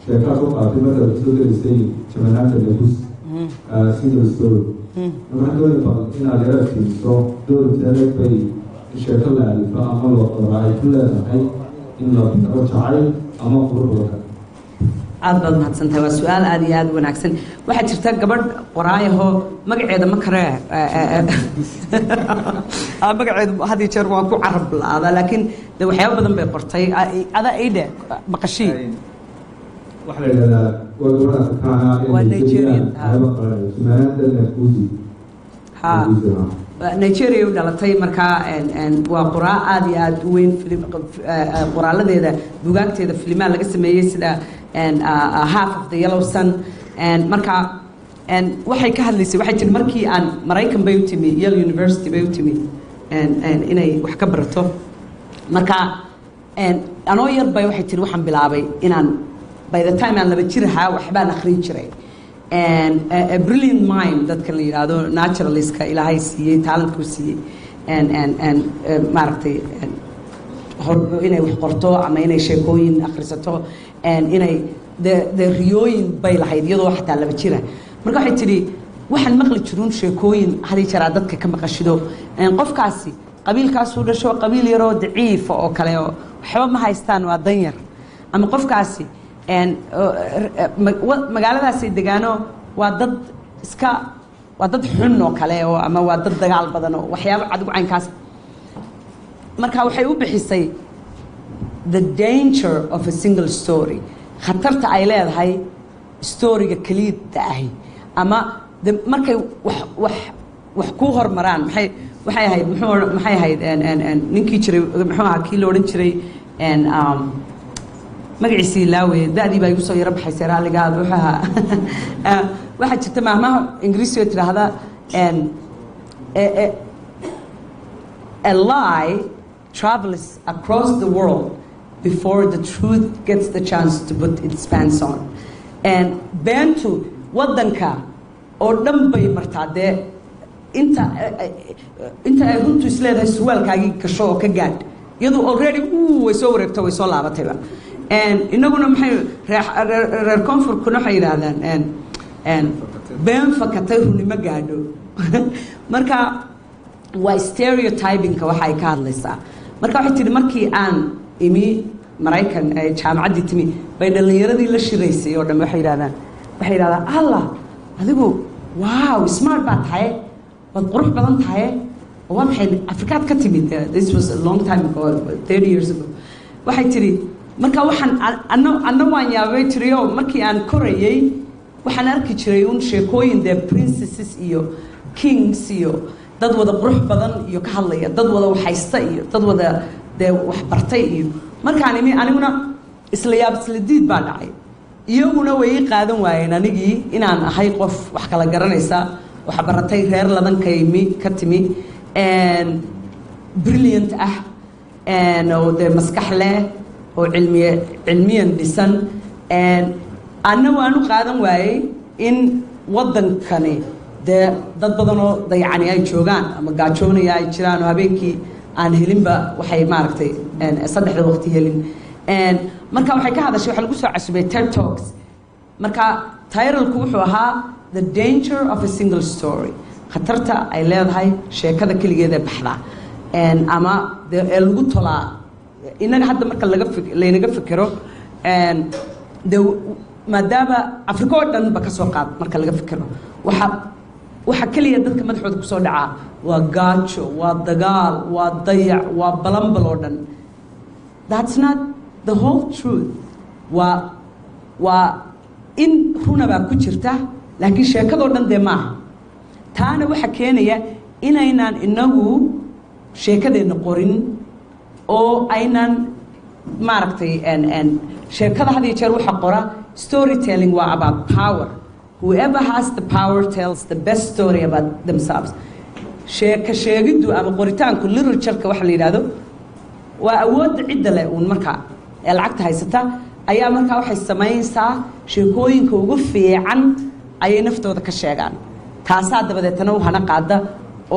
sheekaa soo qaatay markaad soo gelisay jamanaanta nabus single story waxaan doonay bal inaad yara fiiriso dooriteed bay sheeko la alifa ama loo qoraa ay ku leedahay in la bixiro jacayl ama quruxda kale aad baad mahadsantahay waa su-aal aad iyo aad u wanaagsan waxaa jirta gabadh qoraayahoo magaceeda ma kare magaceedu had iyo jeer waan ku carab la-aadaa laakiin de waxyaaba badan bay qortay adaa aidhe maqashii waxaa la yidhahdaa waa gabadha afrikaana waa Nigerian sumaanaanta nafuusi ha Nigeria u dhalatay markaa waa qoraa aad iyo aad u weyn qoraaladeeda bugaagteeda filimaan laga sameeyey sida half of the yellow sun marka waxay ka hadlaysay waxay tiri markii aan Maraykan bay u timi Yale University bay u timi inay wax ka barato marka anoo yar bay waxay tiri waxaan bilaabay inaan by the time aan laba jir ahaa waxbaan akhrin jiray a brilliant mind dadka la yiraahdo naturalistka ilaahay siiyey talentku siiyey maaragtay inay wax qorto ama inay sheekooyin akhrisato inay de riyooyin bay lahayd iyadoo xataa laba jira marka waxay tiri waxaan maqli jiruun sheekooyin hadii jira dadka ka maqashido qofkaasi qabiilkaas uu dhasho qabiil yar oo daciif oo kale oo waxba ma haystaan waa dan yar ama qofkaasi magaaladaas ay degaano waa dad iska waa dad xun oo kale oo ama waa dad dagaal badan oo waxyaabo cad caynkaas marka waxay u bixisay the danger of a single story khatarta ay leedahay storyga kaliya ahi ama markay wax ku hormaraan waxay ahayd maxay ahayd ninkii jiray muxuu ahaa kii la oran jiray magaciisii laawe daadii baa igu soo yara baxaysay raaligaada wuxuu ahaa waxaa jirta maahmaha ingiriisi oo tidhaahda a lie travels across the world before the truth gets the chance to put its pants on beentu waddanka oo dhan bay martaa dee inta ay runtu isleedahay surwaalkaagii gasho oo ka gaadh iyadu already way soo wareegto way soo laabatayba inaguna maxay reer koonfurkuna waxay yidhaahdaan been fakatay runimo gaadho marka waa stereotypingka waxa ay ka hadlaysaa marka waxay tihi markii aan imi Maraykan jaamacaddii timi bay dhalinyaradii la shiraysay oo dhan waxay yidhahdaan allah adigu wow smart baa tahay waad qurux badan tahay oo waa maxay Afrikaad ka timid this was a long time ago 30 years ago waxay tihi marka waxaan anna waan yaabay tiriyo markii aan korayay waxaan arki jiray un sheekooyin the princesses iyo kings iyo dad wada qurux badan iyo ka hadlaya dad wada waxaysta iyo dad wada de wax bartay iyo markaan imi aniguna isla yaab isla diid baa dhacay iyaguna way qaadan waayeen anigii inaan ahay qof wax kala garanaysa wax baratay reer ladan ka timi brilliant oo de maskax leh oo cilmiyan dhisan anna waanu qaadan waayey in waddankani dee dad badan oo dayacani ay joogaan ama gaajoonaya ay jiraan oo habeenkii aan helinba waxay maaragtay saddexda waqti helin marka waxay ka hadashay waxa lagu soo casubay TED Talks marka title-ku wuxuu ahaa the danger of a single story khatarta ay leedahay sheekada kaligeeda baxda ama lagu tolaa inaga hadda marka laynaga fikiro de maadaama Afrika oo dhan ba ka soo qaad marka laga fikiro waxa kaliya dadka madaxooda ku soo dhacaa waa gaajo waa dagaal waa dayac waa balambal oo dhan that's not the whole truth waa in runa baa ku jirta laakiin sheekadoo dhan dee maaha taana waxa keenaya inaynaan inagu sheekadeena qorin oo aynan maaragtay sheekada had iyo jeer waxa qora storytelling waa about power whoever has the power tells the best story about themselves sheegiddu ama qoritaanku literature-ka waxa la yidhaahdo waa awoodda cidda leh uun markaa ee lacagta haysata ayaa markaa waxay samaynaysaa sheekooyinka ugu fiican ayay naftooda ka sheegaan taasaa dabadeetana u hana qaada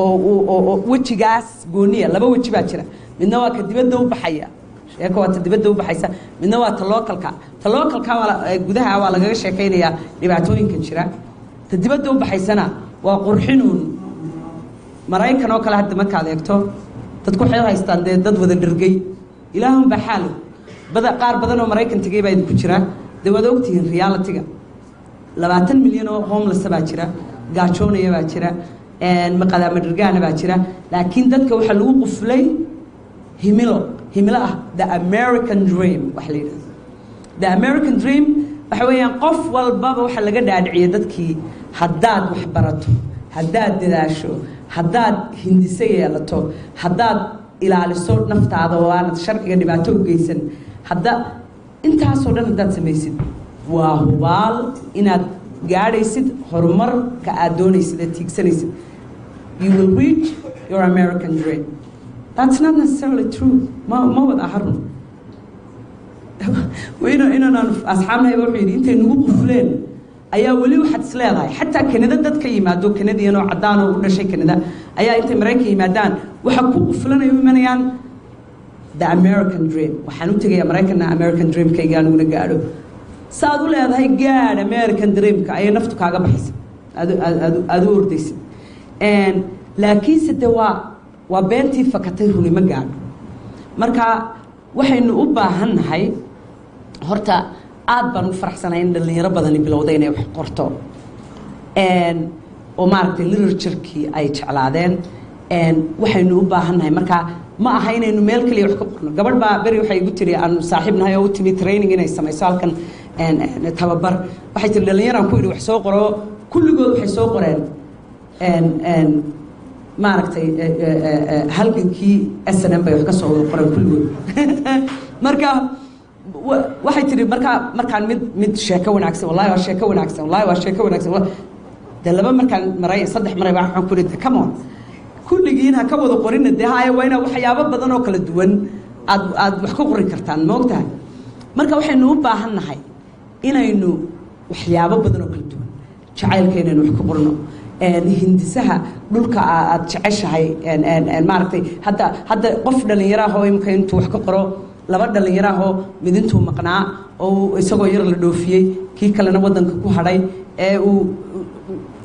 oo wejigaas gooniya laba weji baa jira midna waa ka dibadda u baxaya sheeko waa ta dibadda u baxaysa midna waa ta localka gudaha waa lagaga sheekaynayaa dhibaatooyinka jira ta dibadda u baxaysana waa qurxinuun Maraykan oo kale hadda markaad eegto dadku waxay haystaan dad wada dhergay ilaahun baa xaalo qaar badan oo Maraykan tagay baa idinku jira dee waad ogtihiin reality-ga 20 milyan oo homeless baa jira gaajoonaya baa jira maqadaama dhergaana baa jira laakiin dadka waxa lagu quflay himilo ah the American dream wax la yiraahdo the American dream waxa weeyaan qof walbaba waxa laga dhaadhiciyay dadkii haddaad wax barato haddaad dadaasho haddaad hindise yeelato haddaad ilaaliso naftaada oo aanad sharciga dhibaato u geysan intaasoo dhan haddaad samaysid waa hubaal inaad gaadhaysid horumarka aad doonaysid ee tiigsanaysid, you will reach your American dream. That's not necessarily true. Ma wada aharno. inaan asxaabnahay wuxuu yidhi intay nagu qufleen ayaa weli waxaad is leedahay xataa Kanada dad ka yimaado Kanadiyan oo caddaan oo u dhashay Kanada ayaa intay Maraykan yimaadaan waxa ku quflanay u imanayaan the American dream. waxaan u tagayaa Maraykanna American dream-kayga aniguna gaadho. saad u leedahay gaadh American dream-ka ayay naftu kaaga baxaysa aad u ordaysid. laakiinse de waa beentii fakatay runi ma gaadho. marka waxaynu u baahannahay horta aad baan u faraxsanahay in dhalinyaro badani bilowday inay wax qorto oo maaragtay literature-kii ay jeclaadeen. waxaynu u baahannahay marka ma aha inaynu meel kaliya wax ka qorno. gabadh baa beri waxay igu tiri aan saaxiibnahay oo u timi training inay samayso halkan tababar. waxay tiri dhalinyaraan ku yidhi wax soo qoro, kulligood waxay soo qoreen maaragtay halgankii SNM bay wax ka soo qoreen kulligood. marka waxay tiri markaan mid sheeko wanaagsan, wallahi waa sheeko wanaagsan, wallahi waa sheeko wanaagsan. de laba markaan maray 3 maray waxaan ku yidhi come on kulligiin ha ka wada qorina de haya waa inaa waxyaabo badan oo kala duwan aad wax ka qori kartaan ma ogtahay. marka waxaynu u baahannahay inaynu waxyaabo badan oo kala duwan jacaylka inaynu wax ka qorno, hindisaha dhulka aad jeceshahay. maaragtay hadda qof dhalinyaro ah oo imika intuu wax ka qoro, 2 dhalinyaro ah oo mid intuu maqnaa oo isagoo yar la dhoofiyey, kii kalena waddanka ku hadhay, uu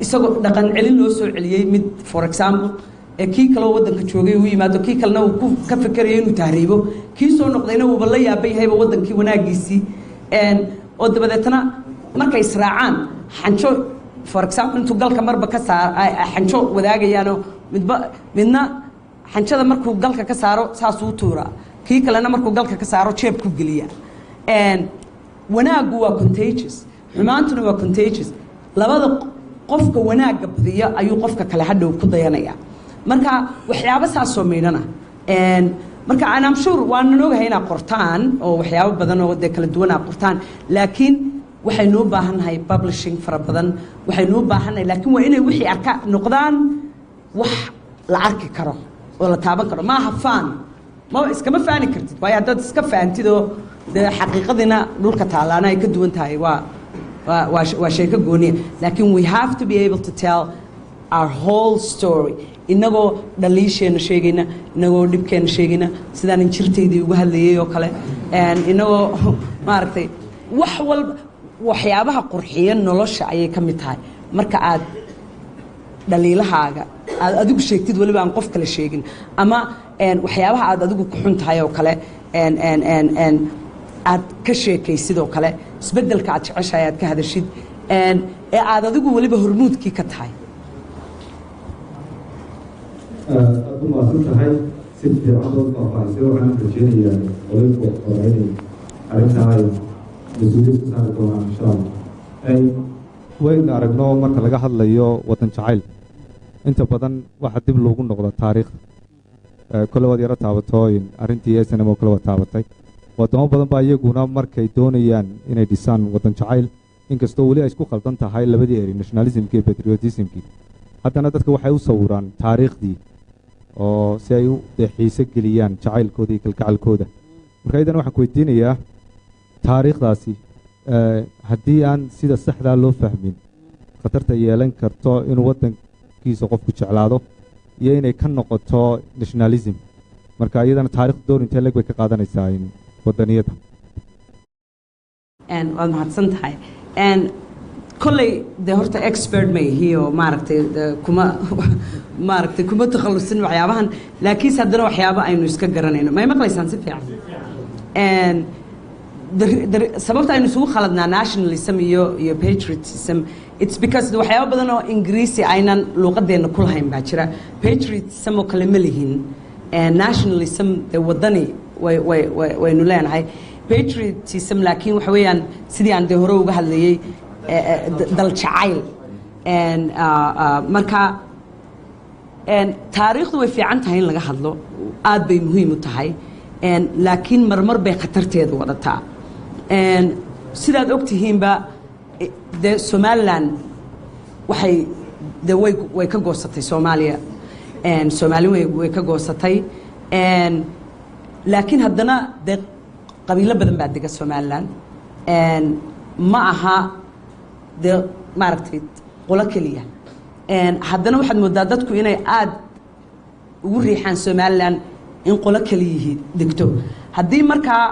isagoo dhaqan celin loo soo celiyey mid for example, kii kaloo waddanka joogay uu yimaado, kii kalena uu ka fikerayo inuu tahriibo, kii soo noqdayna uuba la yaaban yahayba waddankii wanaagiisii. oo dabadeetana markay israacaan xanjo for example intuu galka marba ka saaro xanjo wadaagayaanoo midna xanjada markuu galka ka saaro saasuu tuuraa, kii kalena markuu galka ka saaro jeeb ku geliya. wanaaggu waa contagious, xumaantuna waa contagious. labada qofka wanaagga badiya ayuu qofka kale hadhow ku dayanaya. marka waxyaabo saasoo meydhana marka I'm sure waanan ogahay inaad qortaan oo waxyaabo badan oo dee kala duwan aad qortaan, laakiin waxaynu u baahannahay publishing fara badan. waxaynu u baahannahay laakiin waa inay wixii noqdaan wax la arki karo oo la taaban karo. maaha faan, ma iskama faani kartid, waayo haddaad iska faantid oo dee xaqiiqadiina dhulka taalaana ay ka duwan tahay waa sheeko gooniya. laakiin we have to be able to tell our whole story, inagoo dhaliisheena sheegayna, inagoo dhibkeena sheegayna, sidaan injirtaydii uga hadlayay oo kale, inagoo maaragtay wax walba waxyaabaha qurxiya nolosha ayay ka mid tahay. marka aad dhaliilahaaga aad adigu sheegtid waliba aan qof kale sheegin, ama waxyaabaha aad adigu ku xun tahay oo kale aad ka sheekaysid oo kale, isbeddelka aad jeceshahay aad ka hadashid, ee aad adigu waliba hormuudkii ka tahay. aad u mahadsan tahay si fiican oo faahfaahsan. waxaan rajeynayaa qolinku hore inay arrintaa ay mas-uuliyad ka saari doonaan insha allah. waynu aragno marka laga hadlayo waddan jacayl inta badan waxa dib loogu noqdo taariikhda. kole waad yaro taabato arrintii SNM oo kale waa taabatay. waddamo badan baa iyaguna markay doonayaan inay dhisaan waddan jacayl, inkastoo weli ay isku qaldan tahay labadii eri nationalismkii iyo patriotismkii, haddana dadka waxay u sawiraan taariikhdii oo si ay u xiise geliyaan jacaylkooda iyo kalgacalkooda. marka idan waxaan ku weydiinayaa taariikhdaasi haddii aan sida saxdaa loo fahmin khatarta yeelan karto inuu waddankiisa qofku jeclaado iyo inay ka noqoto nationalism. marka iyadana taariikhda door intee leg bay ka qaadanaysaa waddaniyada. waad mahadsan tahay. kolley dee horta expert ma ihi oo maaragtay kuma takhallusin waxyaabahan, laakiinse haddana waxyaabo aynu iska garanayno. may maqlaysaan si fiican? sababta aynu isugu khaladnaa nationalism iyo patriotism, it's because waxyaabo badan oo ingiriisi aynan luuqadeenna ku lahayn baa jira. patriotism oo kale ma lihin, nationalism dee waddani waynu leenahay. patriotism laakiin waxa weeyaan sidii aan dee hore uga hadlayey dal jacayl. marka taariikhdu way fiican tahay in laga hadlo, aad bay muhiim u tahay, laakiin marmar bay khatarteeda wadataa. sidaad ogtihiinba dee somaliland waxay dee way ka goosatay soomaaliya soomaali way ka goosatay laakiin haddana dee qabiilo badan baa dega somaliland ma aha dee maaragtay qolo keliya haddana waxaad moodaa dadku inay aada ugu riixaan somaliland in qolo keliyihiin degto haddii markaa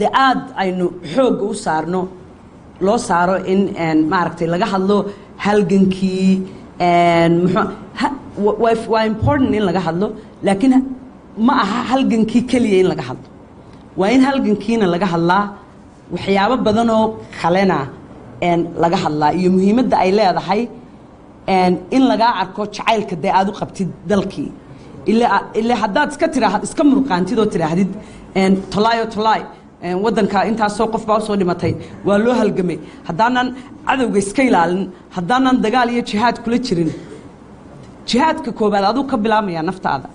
dee aada aynu xoogga u saarno loo saaro in maaragtay laga hadlo halgankii waa important in laga hadlo laakiin ma aha halgankii keliya in laga hadlo waa in halgankiina laga hadlaa waxyaabo badan oo kalena laga hadlaa iyo muhiimadda ay leedahay in lagaa arko jacaylka dee aad u qabtid dalkii ilaa haddaad iska murqaantid oo tidhaahdid tolaay waddanka intaasoo qof baa usoo dhimatay waa loo halgamay haddaanan cadowga iska ilaalin haddaanan dagaal iyo jihaad kula jirin jihaadka koobaad aduu ka bilaabmayaa naftaada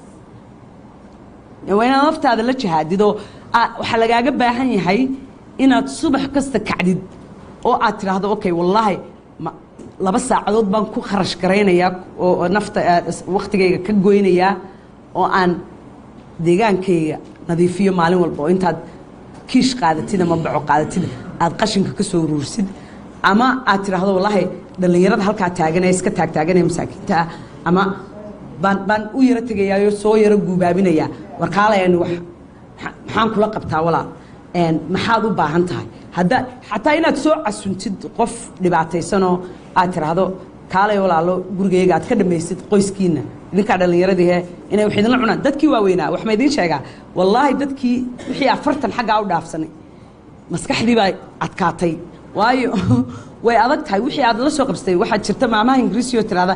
waa inaad naftaada la jihaadidoo waxaa lagaaga baahan yahay inaad subax kasta kacdid oo aad tidhaahdo okay wallaahi 2 saacadood baan ku kharash garaynayaa oo nafta waqtigayga ka goynayaa oo aan deegaankayga nadiifiyo maalin walba oo intaad kiish qaadatid ama baco qaadatid aad qashinka ka soo uruursid ama aad tidhaahdo wallaahi dhallinyarada halkaa taaganee iska taagtaaganee masaakiinta ah ama baan u yaro tegayaayo soo yaro guubaabinayaa warkaalayan maxaan kula qabtaa walaal maxaad u baahan tahay xataa inaad soo casuntid qof dhibaataysanoo aad tidhaahdo kaalay walaalo gurigayga aad ka dhamaysid qoyskiina idinkaa dhallinyaradiihe inay wax idinla cunaan dadkii waaweynaa wax ma idiin sheegaa wallaahi dadkii wixii 40 xaggaa u dhaafsanay maskaxdii baa adkaatay waayo way adag tahay wixii aad la soo qabsatay waxaad jirta maamaha ingiriisiyo tidhahda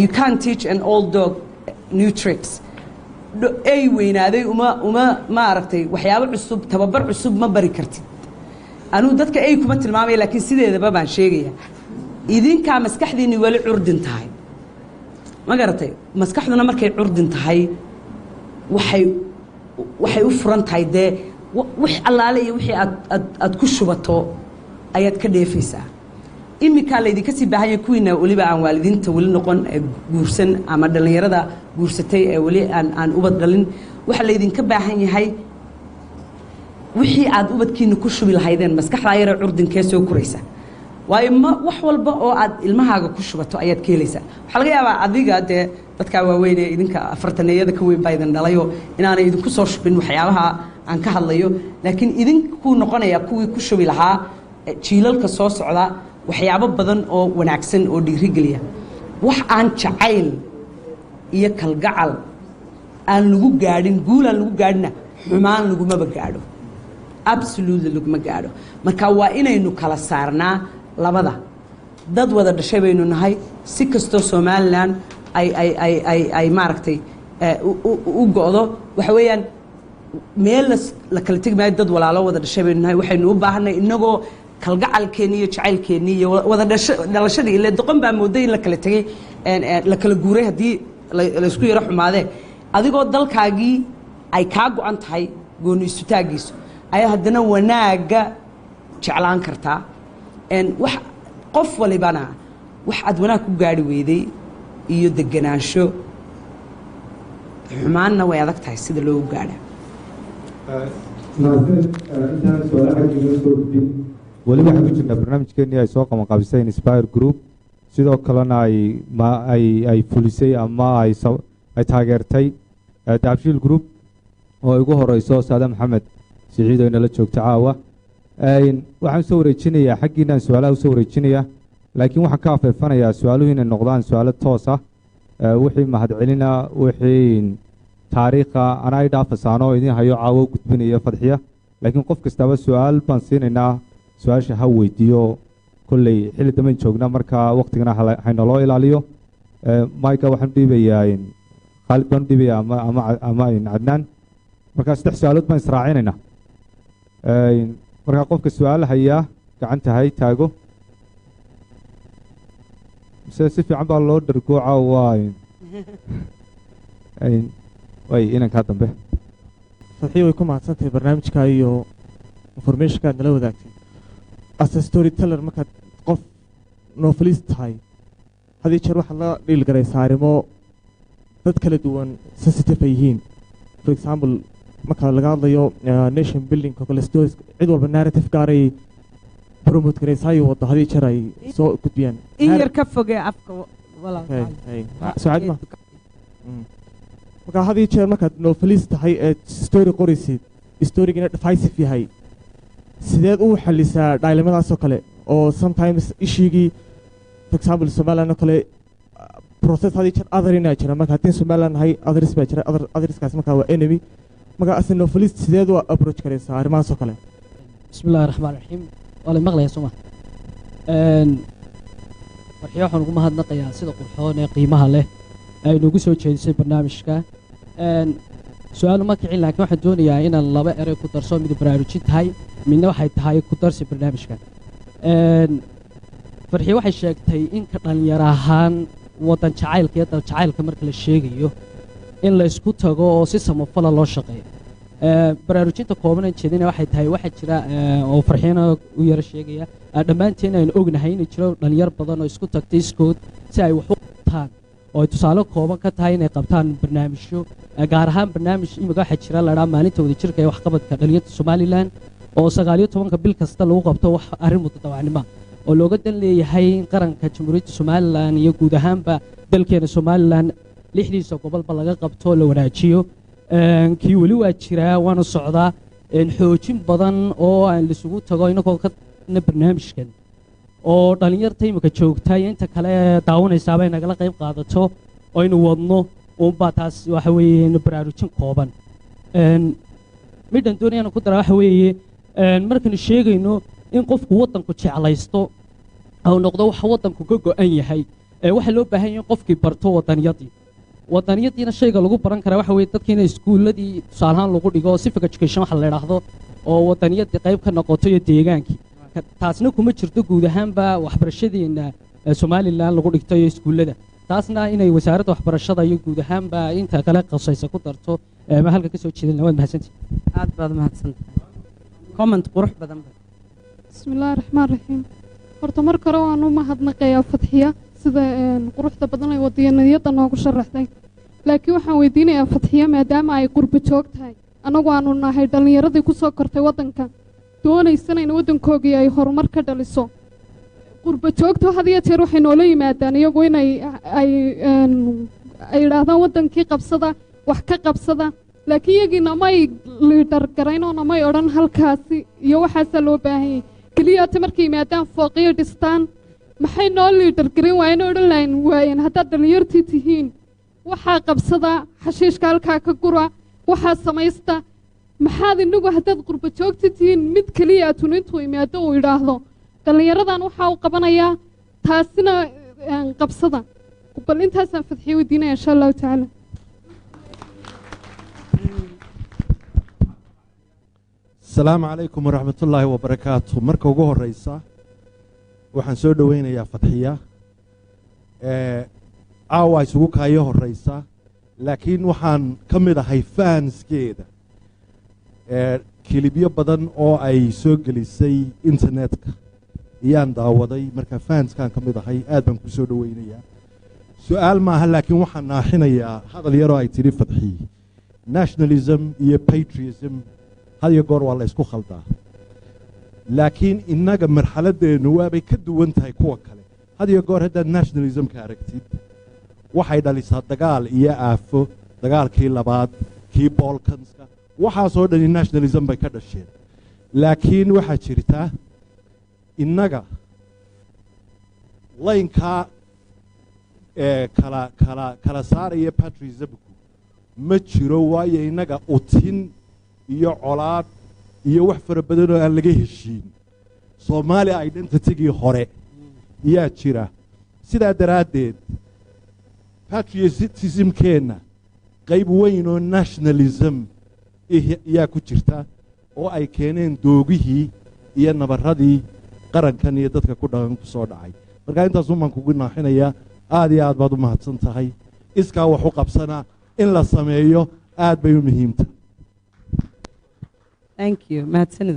you can't teach an old dog new tricks ay weynaaday uma maaragtay waxyaabo cusub tababar cusub ma bari kartid anuu dadka ay kuma tilmaamaya laakiin sideedaba baan sheegaya idinkaa maskaxdiinni weli curdin tahay ma garatay maskaxduna markay curdin tahay waxay u furan tahay dee wix allaale iyo wixii aad ku shubato ayaad ka dheefaysaa iminkaa laydinka sii baahan yahay kuwiina weliba aan waalidiinta weli noqon ee guursan ama dhallinyarada guursatay ee weli aan ubad dhalin waxaa laydinka baahan yahay wixii aad ubadkiina ku shubi lahaydeen maskaxdaa yaree curdinkee soo koraysa waayo wax walba oo aad ilmahaaga ku shubato ayaad ka helaysaa waxaa laga yaabaa adiga dee dadkaa waaweyn ee idinka 40-neeyada ka weyn baa idin dhalayoo inaanay idinku soo shubin waxyaabaha aan ka hadlayo laakiin idinkuu noqonayaa kuwii ku shubi lahaa jiilalka soo socda waxyaabo badan oo wanaagsan oo dhiirigeliya wax aan jacayl iyo kalgacal aan lagu gaadhin guul aan lagu gaadhina xumaan lagumaba gaadho absolutely laguma gaadho marka waa inaynu kala saarnaa labada dad wada dhashay baynu nahay si kastoo somaliland ay maaragtay u go'do waxa weeyaan meel la kala tegi maayo dad walaalo wada dhashay baynu nahay waxaynu u baahanay inagoo kalgacalkeennii iyo jacaylkeennii iyo wada dhalashadii ile doqon baa mooday in la kala tegey la kala guuray haddii laysku yaro xumaadee adigoo dalkaagii ay kaa go-an tahay gooni isutaagiisu ayaa haddana wanaagga jeclaan kartaa wax qof walibana wax aad wanaag ku gaari weyday iyo deganaansho xumaanna way adag tahay sida loogu gaadha intaan su-aalaha xaggiina soo gudbin weli waxaan ku jirnaa barnaamijkeenii ay soo qabanqaabisay inspire group sidoo kalena ay fulisay ama ay taageertay dahabshiil group oo ay ugu horeyso saada maxamed siciid oo inala joogta caawa waxaan soo wareejinayaa xaggiinaan su-aalaha usoo wareejinayaa laakiin waxaan ka afeefanayaa su-aaluhu inay noqdaan su-aalo toos ah wixii mahadcelina wixii taariikha ana ay dhaafasaano idin hayo caawo u gudbinaya fadxiya laakiin qof kastaba su-aal baan siinaynaa su-aasha ha weydiiyo kolley xilli dambeyn joognaa marka waqtigana haynaloo ilaaliyo mayka waxaan dhiibayaa khaalid baan u dhiibayaa ama cadnaan markaa 3 su-aalood baan israacinaynaa markaa qofka su-aal hayaa gacanta hay taago mise si fiican baa loo dhargooca way inankaa dambe fadxiya way ku mahadsantahay barnaamijka iyo informationka aad nala wadaagtay as a storyteller markaad qof novelist tahay hadii jeer waxaad la dhiil garaysaa arrimo dad kala duwan sensitive ay yihiin for example marka laga hadlayo nation building oo kale stories cid walba narrative gaaray promote garaysaa iyo wadda hadii jeer ay soo gudbiyaan in yar ka fogee afka walaalkaa sucaad ma marka hadii jeer markaad novelist tahay ee story qoraysid storygina divisive yahay sideed u xalisaa dilemadaasoo kale oo sometimes ishiigii for example Somaliland oo kale process hadii jeer other inaa jira marka haddii Somaliland nahay others baa jira otherskaas marka waa enemy marka as a novelist sideed u approach garaysaa arrimahaasoo kale bismillahi raxmaani raxiim waa la maqlayaa soo ma farxiyo waxaan ugu mahadnaqayaa sida qurxoon ee qiimaha leh ay nagu soo jeedisay barnaamijka su-aal ma kicin laakiin waxaan doonayaa inaan laba erey ku darso mid baraarujin tahay midna waxay tahay ku darsi barnaamijka farxiyo waxay sheegtay in ka dhalinyaro ahaan waddan jacaylka iyo dal jacaylka marka la sheegayo in la isku tago oo si samafala loo shaqeeyo baraarujinta koobanan jeedina waxay tahay waxaa jira oo farxiyana u yaro sheegaya dhammaanteen aynu ognahay inay jiro dhalinyar badan oo isku tagtay iskood si ay wax u qabtaan oo ay tusaale kooban ka tahay inay qabtaan barnaamijyo gaar ahaan barnaamij imika waxaa jira la dhaa maalinta wadajirka ee waxqabadka dhalinyarta somalilan oo 19 bil kasta lagu qabto wax arrin mutadawacnimo oo looga dan leeyahay in qaranka jamhuuriyadda somalilan iyo guud ahaanba dalkeena somalilan lixdiisa gobolba laga qabto la wanaajiyo kii weli waa jiraa waana socdaa xoojin badan oo aan lisugu tago inagoo ka barnaamijkan oo dhalinyarta imika joogta iyo inta kale daawanaysaaba ay nagala qayb qaadato oo aynu wadno uunbaa taas waxa weeye baraarujin kooban midhan doonayaan ku dara waxa weeye markaynu sheegayno in qofku waddanku jeclaysto oo noqdo waxa waddanku ka go'an yahay waxaa loo baahan yahay in qofkii barto waddaniyadiina shayga lagu baran karaa waxa weeye dadkiina iskuulladii tusaalahaan lagu dhigo civic education waxa la idhaahdo oo waddaniyadii qayb ka noqoto iyo deegaankii taasna kuma jirto guud ahaanba waxbarashadeena somalilan lagu dhigto iyo iskuullada taasna inay wasaaradda waxbarashada iyo guud ahaanba inta kale qasaysa ku darto ma halka ka soo jeedin waad mahadsantihi aad baad mahadsantahay comment qurux badan bismillahi raxmaan raxiim horta marka hore waan u mahadnaqayaa fatxiya sida quruxda badan ay wadiyaniyadda noogu sharaxday laakiin waxaan weydiinayaa fatxiya maadaama ay qurbo joog tahay annagu aanu nahay dhallinyaradii ku soo kortay waddanka doonaysana in waddankoogii ay horumar ka dhaliso qurbo joogto had iyo jeer waxay noola yimaadaan iyagu inay ay idhaahdaan waddankii qabsada wax ka qabsada laakiin iyagii namay liidhar garayn oo namay odhan halkaasi iyo waxaasaa loo baahanyay keliyaata markay yimaadaan fooqiyo dhistaan maxay noo liidhar garayn waayna odhan lahayn waayeen haddaad dhallinyartii tihiin waxaa qabsada xashiishka halkaa ka gura waxaa samaysta maxaad inagu haddaad qurbo joogta tihiin mid keliya atun intuu imaado uu idhaahdo dhallinyaradan waxaa uu qabanayaa taasina qabsada bal intaasaan fadxiyo weydiinaya insha allahu tacaala asalaamu calaykum waraxmatullaahi wabarakaatu marka ugu horeysa waxaan soo dhoweynayaa fadxiya caawa isugu kaayo horeysa laakiin waxaan ka mid ahay fahanskeeda kilibyo badan oo ay soo gelisay internetka iyaan daawaday marka fahanskaan ka mid ahay aad baan ku soo dhoweynayaa su-aal maaha laakiin waxaan naaxinayaa hadal yaroo ay tidhi fadxiye nationalism iyo patriotism had iyo goor waa la isku khaldaa laakiin innaga marxaladeennu waabay ka duwan tahay kuwa kale had iyo goor haddaad nationalismka aragtid waxay dhalisaa dagaal iyo aafo dagaalkii labaad kii bolkanska waxaasoo dhani nationalism bay ka dhasheen laakiin waxaa jirta innaga laynkaa kala saaraya patriotismku ma jiro waayo innaga utin iyo colaad iyo wax fara badan oo aan laga heshiin soomaali identitygii hore yaa jira sidaa daraaddeed patriotismkeenna qayb weyn oo nationalism yaa ku jirta oo ay keeneen doogihii iyo nabarradii qarankan iyo dadka ku dhaqan ku soo dhacay markaa intaasuun baan kugu naaxinayaa aad iyo aad baad u mahadsan tahay iskaa wax u qabsanaa in la sameeyo aad bay u muhiimta thank you mahadsanid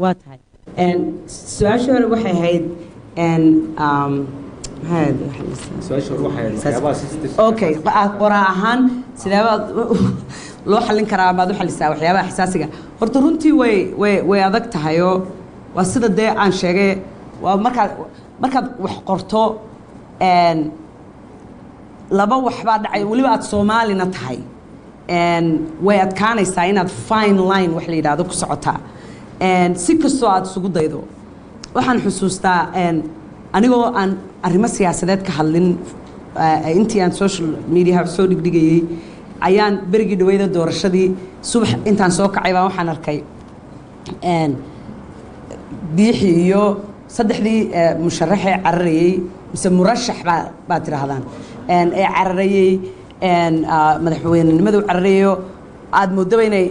waa tahay su-aashii hore waxay ahayd okay qoraa ahaan sideebaad loo xallin karaa amaad u xallisaa waxyaabaha xasaasiga horta runtii way adag tahayoo waa sida dee aan sheegay waa markaad wax qorto laba waxbaa dhacay weliba aad soomaalina tahay way adkaanaysaa inaad fine line wax la yidhaahdo ku socotaa si kastoo aad isugu daydo waxaan xusuustaa anigoo aan arrimo siyaasadeed ka hadlin intii aan social media soo dhigdhigayey ayaan berigii dhaweyda doorashadii subax intaan soo kacay baan waxaan arkay biixi iyo saddexdii musharaxee cararayey mise murashax baad tidhaahdaan ee cararayey madaxweynenimadu cararayo aad moodaba inay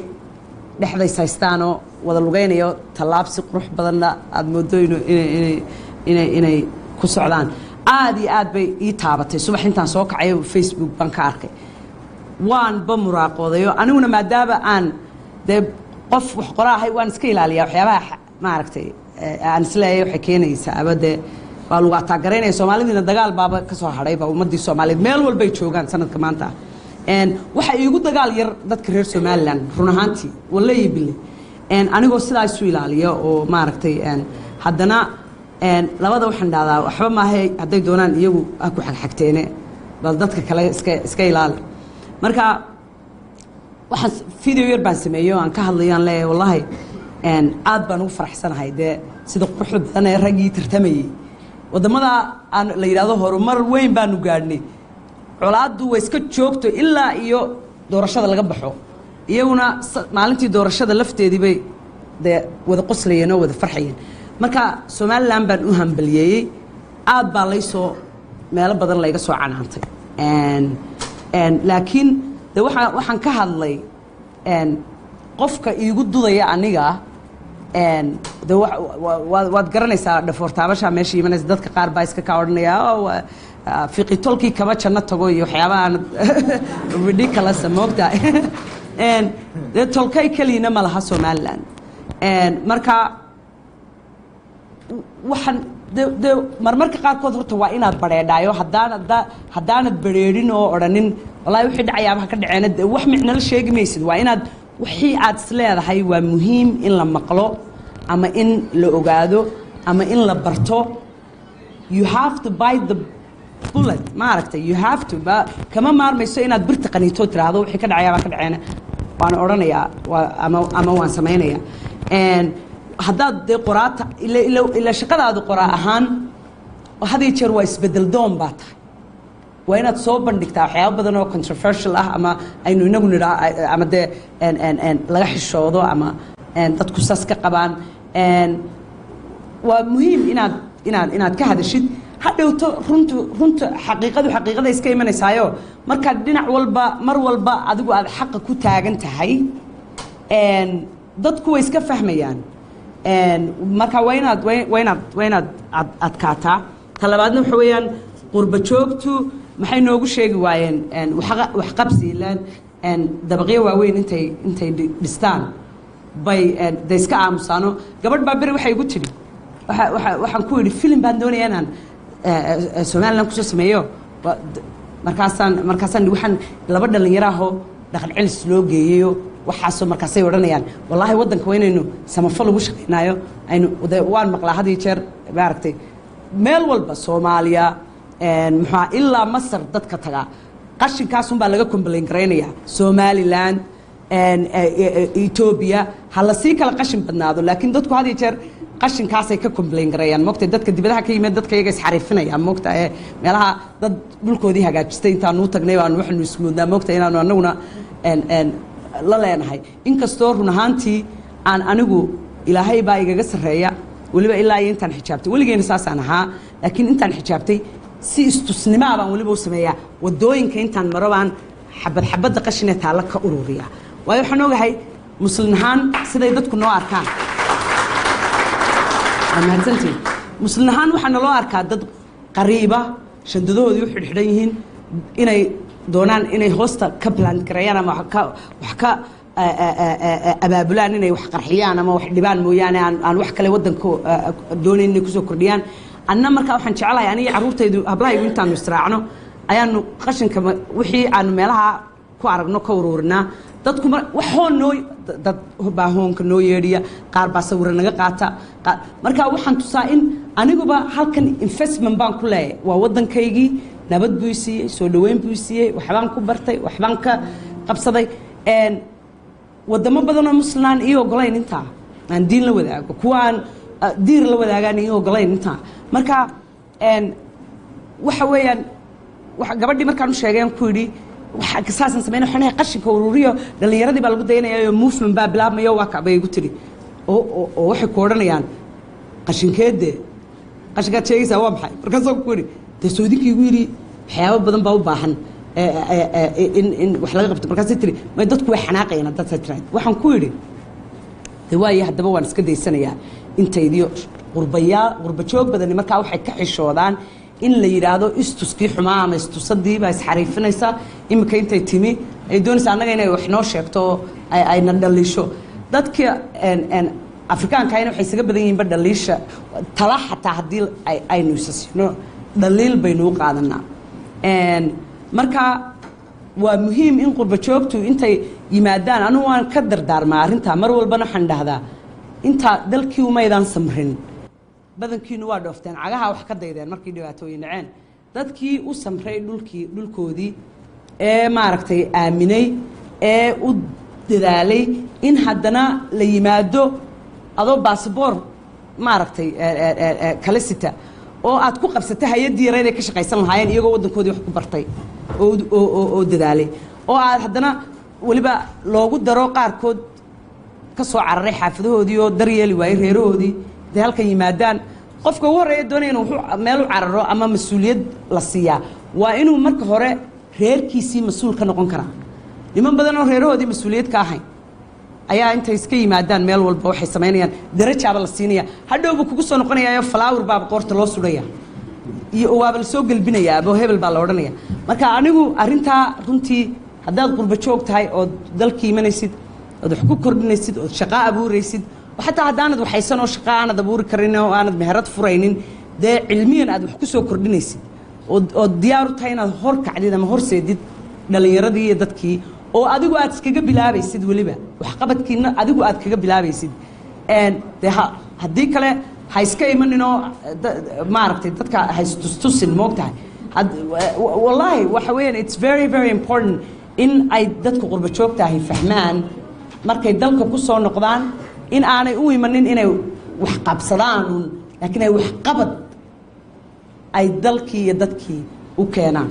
dhexdays haystaanoo wada lugaynayo tallaabsi qurux badanna aad moodo inay ku socdaan aad iyo aad bay ii taabatay subax intaan soo kacay Facebook baan ka arkay waanba muraaqoodayo aniguna maadaama aan dee qof wax qora ahay waan iska ilaaliyaa waxyaabaha maaragtay aan isleeyahay waxay keenaysaa aba dee waa lagu ataagaraynaya soomaalidiina dagaal baaba ka soo hadhayba ummaddii soomaaliyeed meel walbay joogaan sanadka maanta waxa iigu dagaal yar dadka reer somalilan run ahaantii wallahi bille anigoo sidaa isu ilaaliya oo maaragtay haddana labada waxaan dhahdaa waxba maaha hadday doonaan iyagu ha ku xagxagteene bal dadka kale iska ilaali marka waxaan video yar baan sameeyo aan ka hadlayaan leeyahay wallahi aad baan ugu faraxsanahay dee sida quruxda badan ee raggii tartamayey waddamada aan la yidhaahdo horumar weyn baanu gaadhnay colaaddu way iska joogto ilaa iyo doorashada laga baxo iyaguna maalintii doorashada lafteedii bay dee wada qoslayeen oo wada farxayeen marka somalilan baan u hambaliyeeyey aad baa laysoo meelo badan layga soo canaantay laakiin de waxaan ka hadlay qofka iigu dudaya aniga de waad garanaysaa dhafoortaabashaa meesha imanaysa dadka qaar baa iska kaa odhanaya fiqi tolkii kama janno tago iyo waxyaabahaan ridiculous moogta dee tolkay keliyana ma laha somalilan marka waxaan de marmarka qaarkood horta waa inaad bareedhaayo haddaanad bareedhin oo odhanin wallahi wixii dhacayaabaha ka dhaceena de wax micnala sheegi maysid waa inaad wixii aad is leedahay waa muhiim in la maqlo ama in la ogaado ama in la barto you have to bite the bullet maaragtay you have to kama maarmayso inaad birta qaniito tiraahdo wixii ka dhacayaabaa ka dhaceena waan odhanayaa ama waan samaynayaa haddaad dee qoraata ila shaqadaadu qoraa ahaan had iyo jeer waa isbedel doon baa tahay waa inaad soo bandhigtaa waxyaaba badan oo controversial ah ama aynu inagu nidhaa ama dee laga xishoodo ama dadku saas ka qabaan waa muhiim inaad ka hadashid hadhowto runta xaqiiqada iska imanaysaayo markaad dhinac walba mar walba adigu aad xaqa ku taagan tahay dadku way iska fahmayaan marka waa inaad adkaataa ta labaadna waxa weeyaan qurba joogtu maxay noogu sheegi waayeen waxqabsi ilaan dabaqyo waaweyn intay dhistaan bay de iska aamusaano gabadh baa beri waxay igu tidhi waxaan ku yidhi filim baan doonaya inaan somalilan kusoo sameeyo markaasaan waxaan laba dhallinyaraahoo dhaqan celis loo geeyeyo waxaasoo markaasay odhanayaan wallaahi waddanka waa inaynu samafal ugu shaqaynaayo waan maqlaa had iyo jeer maaragtay meel walba soomaaliya muxua ilaa masar dadka tagaa qashinkaasun baa laga complain garaynayaa somalilan etoobiya ha la sii kala qashin badnaado laakiin dadku had iyo jeer qashinkaasay ka complain garayaan moogta dadka dibadaha ka yimid dadka iyaga isxariifinayaan moogta meelaha dad dhulkoodii hagaajistay intaanu tagnay baanu waxanu ismoodnaa moogta inaanu anaguna la leenahay inkastoo run ahaantii aan anigu ilaahay baa igaga sarreeya weliba ilaa iyo intaan xijaabtay weligeyna saasaan ahaa laakiin intaan xijaabtay si istusnimaa baan weliba u sameeyaa wadooyinka intaan maro baan xabadda qashinee taalla ka ururiya waayo waxaan ogahay muslin ahaan siday dadku noo arkaan mahadsantiin muslin ahaan waxaa naloo arkaa dad qariiba shandadahoodii u xidhxidhan yihiin inay doonaan inay hoosta ka plant gareeyaan ama wax abaabulaan inay wax qarxiyaan ama wax dhibaan mooyaane aan wax kale waddanka doonayn inay kusoo kordhiyaan anna markaa waxaan jecelahay aniga carruurtaydu hablahaygu intaanu israacno ayaanu qashinka wixii aanu meelaha ku aragno ka ururinaa dadku waxoo noo dad baa hoonka noo yeedhiya qaar baa sawira naga qaata markaa waxaan tusaa in aniguba halkan investment baan ku leeyahay waa waddankaygii nabad buu siiyey soo dhaweyn buu siiyey waxbaan ku bartay waxbaan ka qabsaday wadamo badanoo muslimaan ii ogolayn intaa aan diin la wadaago kuwa aan diir la wadaagaan ii ogolayn intaa marka waxa weeyaan gabadhii markaan u sheegay aan ku yidhi saasan sameyn waxaan ahay qashinka ururiyo dhallinyaradii baa lagu dayanaya movement baa bilaabmayo waa kacbay igu tiri oo waxay ku odhanayaan qashinkeede qashinkaad sheegaysaa waa maxay markaasoo ku yidhi dee soodinka igu yidhi waxyaabo badan baa u baahan in wax laga qabto markaasay tiri may dadku way xanaaqayaan haddaad saa tiraad waxaan ku yidhi de waaye haddaba waan iska daysanayaa intaydiyo qurba joog badani markaa waxay ka xishoodaan in la yidhaahdo istuskii xumaa ama istusadii baa isxariifinaysa imika intay timi ay doonaysa annaga inay wax noo sheegto ayna dhaliisho dadka afrikaankayna waxay isaga badan yihiinba dhaliisha tala xataa haddii aynu isa siino dhaliil baynu u qaadanaa marka waa muhiim in qurba joogtu intay yimaadaan anugu waan ka dardaarmaa arrintaa mar walbana waxaan dhahdaa intaa dalkii umaydaan samrin badankiinu waa dhoofteen cagaha wax ka daydeen markii dhibaatooyin dhaceen dadkii u samray dhulkoodii ee maaragtay aaminay ee u dadaalay in haddana la yimaado adoo baasboor maaragtay kala sita oo aad ku qabsata hay-addii yareed ay ka shaqaysan lahaayeen iyagoo waddankoodii wax ku bartay oo dadaalay oo aad haddana weliba loogu daro qaarkood ka soo cararay xaafadahoodii oo daryeeli waayey reerahoodii dee halkan yimaadaan qofka ugu horreeya doonaya inuu meel u cararo ama mas-uuliyad la siiyaa waa inuu marka hore reerkiisii mas-uul ka noqon karaa niman badan oo reerahoodii mas-uuliyad ka ahayn ayaa intay iska yimaadaan meel walba waxay samaynayaan darajaaba la siinaya hadhowba kugu soo noqonayaayo flower baaba qoorta loo sudhaya iyo waaba la soo gelbinayaa abo hebel baa la odhanaya marka anigu arrintaa runtii haddaad qurba joog tahay ood dalka imanaysid ood wax ku kordhinaysid ood shaqo abuuraysid xataa haddaanad waxaysan oo shaqo aanad abuuri karin oo aanad meherad furaynin dee cilmiyan aad wax ku soo kordhinaysid ood diyaar u tahay inaad hor kacdid ama horseedid dhallinyaradii iyo dadkii oo adigu aad iskaga bilaabaysid weliba waxqabadkiina adigu aad kaga bilaabaysid dee haddii kale ha iska imaninoo maaragtay dadka ha istustusin moogtahay wallaahi waxa weeyaan it's very very important in ay dadka qurba joogtahay fahmaan markay dalka ku soo noqdaan in aanay u imanin inay wax qabsadaan laakiin ay waxqabad ay dalkii iyo dadkii u keenaan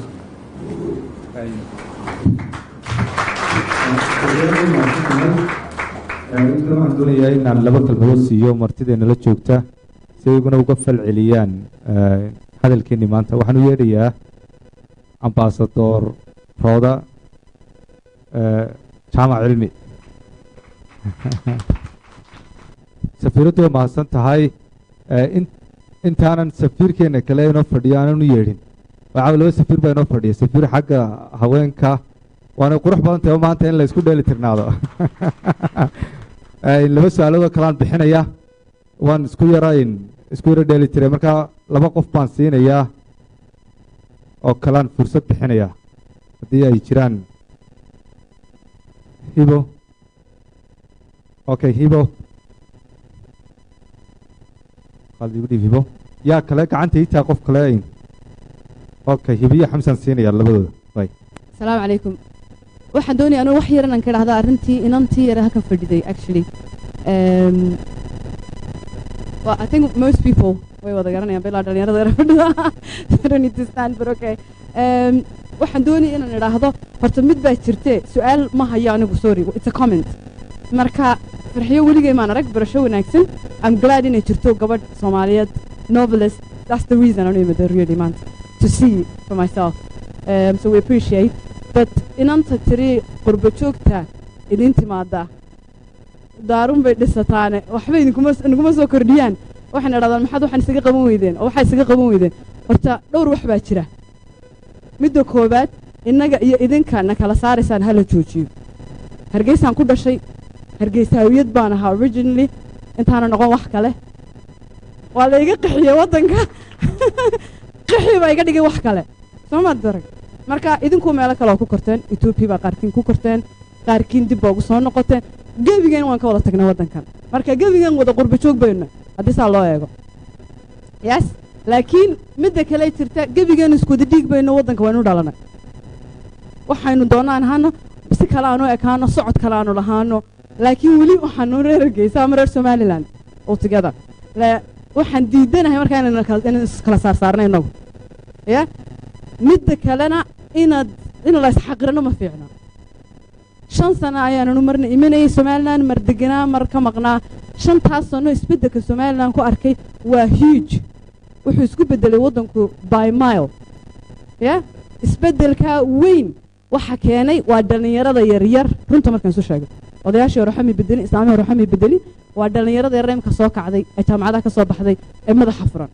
waxaan doonayaa inaan laba kalmadood siiyo martideena la joogta si iyaguna uga fal celiyaan hadalkeennii maanta waxaan u yeedhayaa ambaasador rooda jaamac cilmi safiiraddu way mahadsan tahay intaanan safiirkeena kale inoo fadhiyo aanan u yeedhin waxaa laba safiir baa inoo fadhiya safiir xagga haweenka waana qurux badan tahay maanta in la isku dheeli tirnaado laba su-aaloodoo kalean bixinaya waan isku yaro dheeli tiray marka laba qof baan siinayaa oo kalean fursad bixinaya haddii ay jiraan hibo okay hibo hibo yaa kale gacanta itaa qof kale okay hibiyo xamsan siinaya labadooda asalaamu calaykum waxaan doonaya anuu wax yar inaan ka dhahda arrintii inantii yare halkan fadhiday actually well, I think most people way wada garanayaan bilaa dhalinyarada yare fadhida don't need to stand but okay waxaan doonaya inaan idhaahdo horta mid baa jirte su-aal ma hayo anigu sorry it's a comment marka farxiyo weligay maan arag barasho wanaagsan I'm glad inay jirto gabadh Soomaaliyeed novelist that's the reason I'm even really meant to see for myself so we appreciate but inanta tiri qurba joogta idin timaada daarun bay dhisataane waxba idinkuma soo kordhiyaan waxaan idhahdaan maxaad waxaan isaga qaban weydeen oo waxaa isaga qaban weydeen horta dhowr wax baa jira midda koowaad innaga iyo idinka na kala saaraysaan hala joojiyo hargeysaan ku dhashay hargeysaawiyad baan ahaa originally intaana noqon wax kale waa la iga qaxiyey waddanka qaxi baa iga dhigay wax kale soo maad darag marka idinku meelo kale oo ku korteen etoobiya baa qaarkiin ku korteen qaarkiin dib baa ugu soo noqoteen gebigeen waan ka wada tagnay waddankan marka gebigeen wada qurba joog bayna haddii saa loo eego yes laakiin midda kale jirta gebigeen isku wada dhiig bayna waddanka waynu dhalanay waxaynu doonaan ahaano si kale aanu ekaano socod kale aanu lahaano laakiin weli waxaanu reer Hargeysa ama reer Somaliland all together waxaan diidanahay markaa inaan iskala saarnay inagu ya midda kalena in la isxaqirno ma fiicna 5 sano ayaanu marna imanay Somaliland mar deganaa mar ka maqnaa 5 sano isbeddelka Somaliland ku arkay waa huge wuxuu isku bedelay waddanku by mile ya isbeddelka weyn waxa keenay waa dhalinyarada yaryar runta markaan soo sheego odayaashii hore xami bedeli islaamii hore xami bedeli waa dhalinyarada yaryar ka soo kacday ee jaamacadaha ka soo baxday ee madaxa furan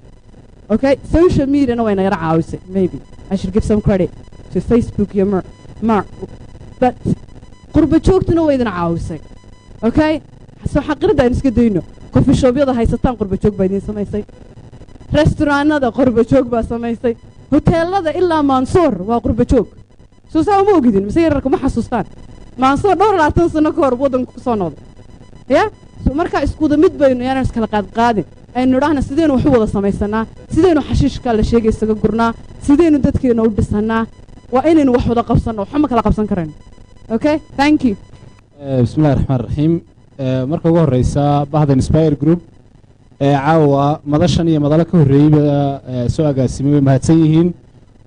okay social media na wayna yara caawisay maybe I should give some credit to Facebook iyo but qurba joogtuna way idin caawisay okay soo xaqirada aan iska dayno coffee shop-yada haysataan qurba joog baa idin samaysay restaurant-nada qurba joog baa samaysay hoteelada ilaa Mansoor waa qurba joog soo saa ma ogidin mise yararka ma xasuustaan Mansoor dhowr 20 sano ka hor waddanku ku soo noqday ya marka isku mid baynu yaan iskala qaadin aynu dhahna sideen wax u wada samaysanaa sideen xashiishka la sheegay isaga gurnaa sideen dadkeena u dhisanaa waa inaynu wax wada qabsano waxa ma kala qabsan kareen okay thank you bismillaahir rahmaanir rahiim marka ugu horeysa bahda Inspire Group caawa madashan iyo madala ka horeeyay soo agaasimay mahadsan yihiin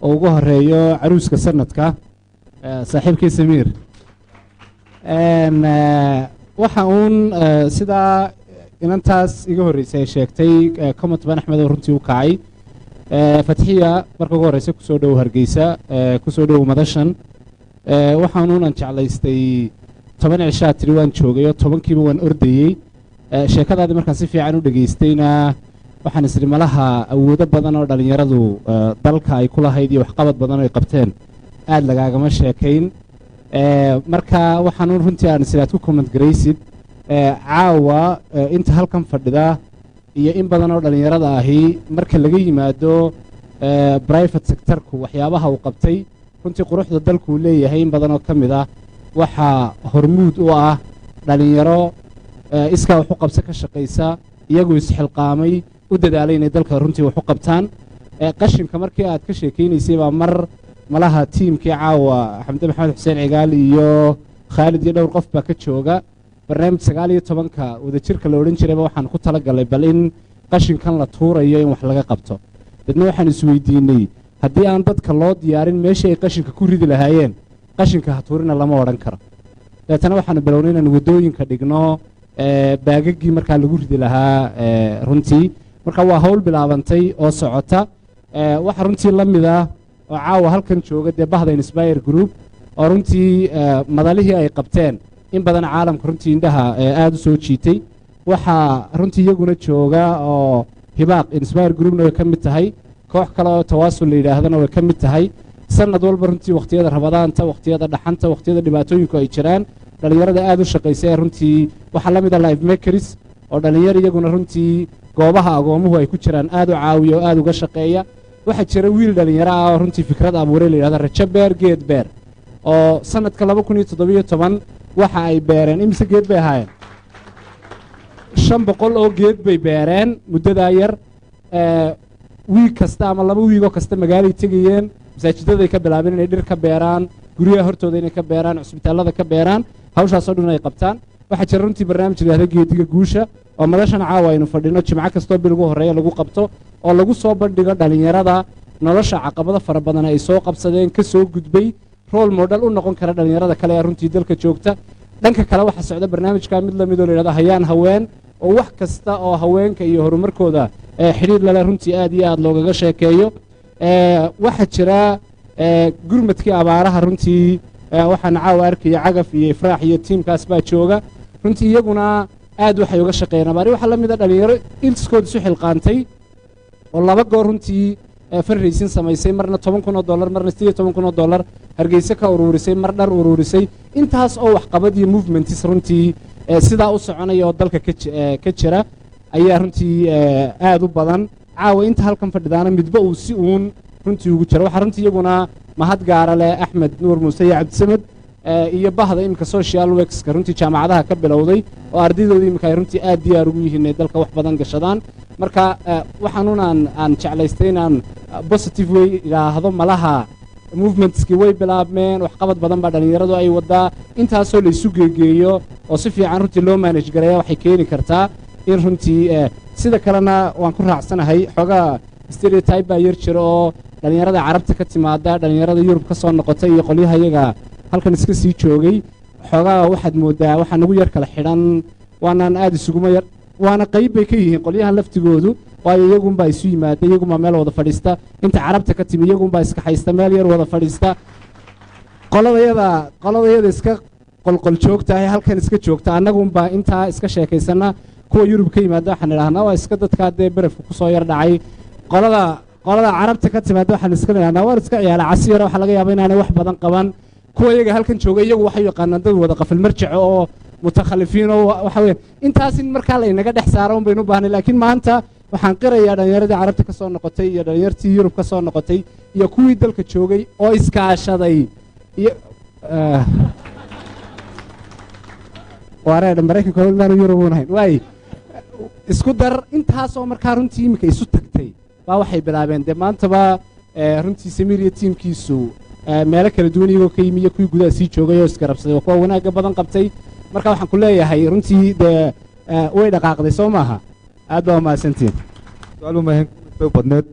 oo ugu horeeyo caruuska sanadka saaxiibkii Samiir waxa uun sidaa inantaas iga horeysay sheegtay comment ban Axmed oo runtii u kacay Fathiya marka ugu horeysa ku soo dhow Hargeysa ku soo dhow madashan waxaan uun jeclaystay 10 cishaa tiri waan joogay 10kiiba waan ordayay sheekadaadii markaan si fiican u dhageystayna waxaan isri malaha awoodo badan oo dhalinyaradu dalka ay ku lahayd iyo waxqabad badan oo ay qabteen aad lagaagama sheekayn marka waxaan runtii aan sidaad ku comment garaysid caawa inta halkan fadhida iyo in badan oo dhalinyarada ahi marka laga yimaado private sectorku waxyaabaha uu qabtay runtii quruxda dalku leeyahay in badan oo kamid ah waxa hormuud u ah dhalinyaro iska wax u qabsa ka shaqeysa iyagu isxilqaamay u dadaalay inay dalka runtii wax u qabtaan qashinka markii aad ka sheekeynaysay baa mar malaha tiimkii caawa Xamdi Maxamed Xuseen Cigaal iyo Khalid iyo dhowr qof baa ka jooga barnaamij 19ka wadajirka la oran jiray waxaan ku talagalay bal in qashinkan la tuurayo in wax laga qabto dadna waxaan isweydiinay haddii aan dadka loo diyaarin meesha ay qashinka ku ridi lahaayeen qashinka ha tuurina lama oran karo dadna waxaan bilownay inaan wadooyinka dhigno baagagii markaa lagu ridi lahaa runtii marka waa hawl bilaabantay oo socota waxa runtii la mid ah oo caawa halkan jooga dee bahda Inspire Group oo runtii madalihii ay qabteen in badan caalamka runtii indhaha aad u soo jiitay waxa runtii iyaguna jooga oo hibaaq Inspire Groupna way ka mid tahay koox kale oo tawaasul la yiraahdana way ka mid tahay sanad walba runtii waqtiyada Ramadaanta waqtiyada dhaxanta waqtiyada dhibaatooyinka ay jiraan dhalinyarada aad u shaqeysay runtii waxa la mid ah live makers oo dhalinyaro iyaguna runtii goobaha agoomuhu ay ku jiraan aad u caawiyo aad uga shaqeeya waxa jira wiil dhalinyaro ah oo runtii fikrad abuuray la yiraahdo Raja Beer Geed Beer oo sanadka 2017 waxa ay beereen imse geed bay ahaayeen 500 oo geed bay beereen muddada yar wiil kasta ama 2 wiigo kasta magaalada tagayeen masaajidada ay ka bilaabeen inay dhir ka beeraan guriyaha hortooda inay ka beeraan cusbitaalada ka beeraan hawshaas oo dhan ay qabtaan waxa jira runtii barnaamij la yiraahdo geediga guusha oo madashan caawa aynu fadhino jimco kasta bil ugu horeeya lagu qabto oo lagu soo bandhigo dhalinyarada nolosha caqabada fara badan ay soo qabsadeen ka soo gudbay role model u noqon kara dhalinyarada kale ee runtii dalka joogta dhanka kale waxa socda barnaamijka mid la mid oo la yiraahdo hayaan haween oo wax kasta oo haweenka iyo horumarkooda xiriir la leh runtii aad iyo aad loogaga sheekeeyo waxa jira gurmadkii abaaraha runtii waxaan caawa arkay cagaf iyo ifraax iyo tiimkaas baa jooga runtii iyaguna aad waxay uga shaqeeyaan abaari waxa la mid ah dhalinyaro intiskood isu xilqaantay oo 2 goor runtii fundraising samaysay marna $10,000 marna $18,000 hargeysa ka uruurisay mar dhar uruurisay intaas oo waxqabad iyo movements runtii sidaa u soconaya oo dalka ka jira ayaa runtii aad u badan caawa inta halkan fadhidaana midba uu si uun runtii ugu jira waxaa runtii iyaguna mahad gaara leh axmed nuur muuse iyo cabdisamed iyo bahda iminka social workska runtii jaamacadaha ka bilowday oo ardaydooda iminka ay runtii aad diyaar ugu yihiin inay dalka wax badan gashadaan marka waxaanuun aan jeclaystay inaan positive way idhaahdo malaha movementskii way bilaabmeen waxqabad badan baa dhallinyaradu ay wadaa intaasoo la isu geegeeyo oo si fiican runtii loo manage gareeya waxay keeni kartaa in runtii sida kalena waan ku raacsanahay xoogaa stereotype baa yar jira oo dhallinyarada carabta ka timaada dhallinyarada yurub ka soo noqota iyo qolyaha iyaga halkan iska sii joogay xoogaa waxaad moodaa waxaa nagu yar kala xidhan waanaan aad isuguma yar waana qayb bay ka yihiin qolyahan laftigoodu waayo iyagunbaa isu yimaada iyagunbaa meel wada fadhiista inta carabta ka timi iyagunbaa iska haysta meel yar wada fadhiista qoladayada iska qolqol joogtahay halkan iska joogta annagunbaa intaa iska sheekaysana kuwa yurub ka yimaada waxaan idhahnaa waa iska dadkaa dee berefka ku soo yar dhacay qolada carabta ka timaada waxaan iska idhahnaa waan iska ciyaala casiyara waxaa laga yaaba inaanay wax badan qaban kuwa iyaga halkan jooga iyagu waxay yaqaanaan dad wada qafil marjaco oo mutakhalifiin oo waxa weeyaan intaas in markaa la inaga dhex saaro un baynu u baahnay laakiin maanta waxaan qirayaa dhallinyaradii carabta ka soo noqotay iyo dhallinyartii yurub ka soo noqotay iyo kuwii dalka joogay oo iskaashaday iyo wareedha maraykanka howlmaanu yurub uun ahayn waay isku dar intaasoo markaa runtii iminka isu tagtay baa waxay bilaabeen dee maantaba runtii samiir iyo tiimkiisu meelo kala duwan iyagoo ka yimi iyo kuwii gudaha sii joogay oo isgarabsaday waa kuwa wanaagga badan qabtay marka waxaan ku leeyahay runtii dee way dhaqaaqday soo maaha aad baa umahadsantihiin su-aal umaahan u badneed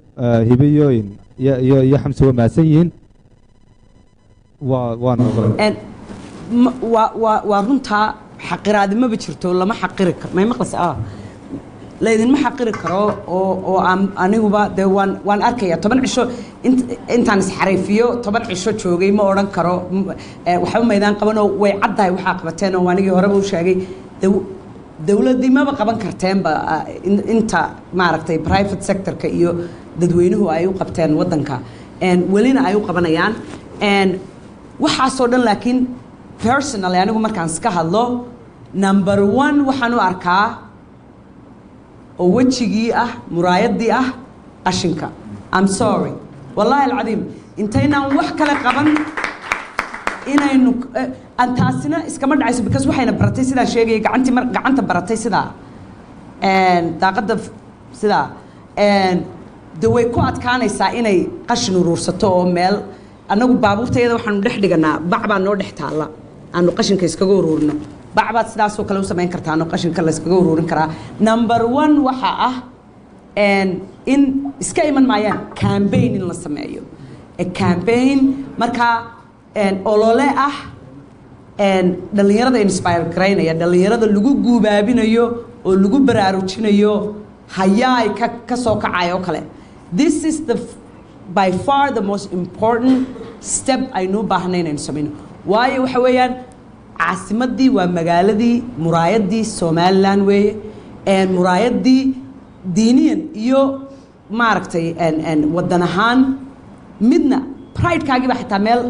hibe iyo xamse waa mahadsan yihiin waana waa runtaa xaqiraadi maba jirto lama xaqiri karo may maqlas laydinma xaqiri karo oo aniguba dee waan arkaya 10 cisho intaan isxariifiyo 10 cisho joogay ma odhan karo waxba maydaan qabanoo way caddahay waxaa qabateen oo anigii horeba u sheegay dowladdii maba qaban karteenba inta maaragtay private sectorka iyo dadweynuhu ay u qabteen waddanka welina ay u qabanayaan waxaasoo dhan laakiin personally anigu markaan iska hadlo number 1 waxaan u arkaa oo wejigii ah muraayadii ah qashinka I'm sorry wallahi alcadiim intaynaan wax kale qaban inaynu antaasina iskama dhacayso because waxayna baratay sidaa sheegaya gacanta baratay sidaa daaqadda sidaa de way ku adkaanaysaa inay qashin uruursato oo meel annagu baabuurtayada waxaanu dhex dhiganaa bac baa noo dhex taalla aanu qashinka iskaga uruurino bac baad sidaasoo kale u samayn kartaa aanu qashinka la iskaga uruurin karaa number 1 waxa ah in iska iman maayaan campaign in la sameeyo campaign markaa olole ah dhallinyarada inspire garaynaya dhallinyarada lagu guubaabinayo oo lagu baraarujinayo hayaay ka soo kacay oo kale this is the by far the most important step aynu baahnay inaynu samayno waayo waxa weeyaan caasimadii waa magaaladii muraayadii Somaliland weeye muraayadii diiniyan iyo maaragtay wadan ahaan midna pride-kaagii baa xitaa meel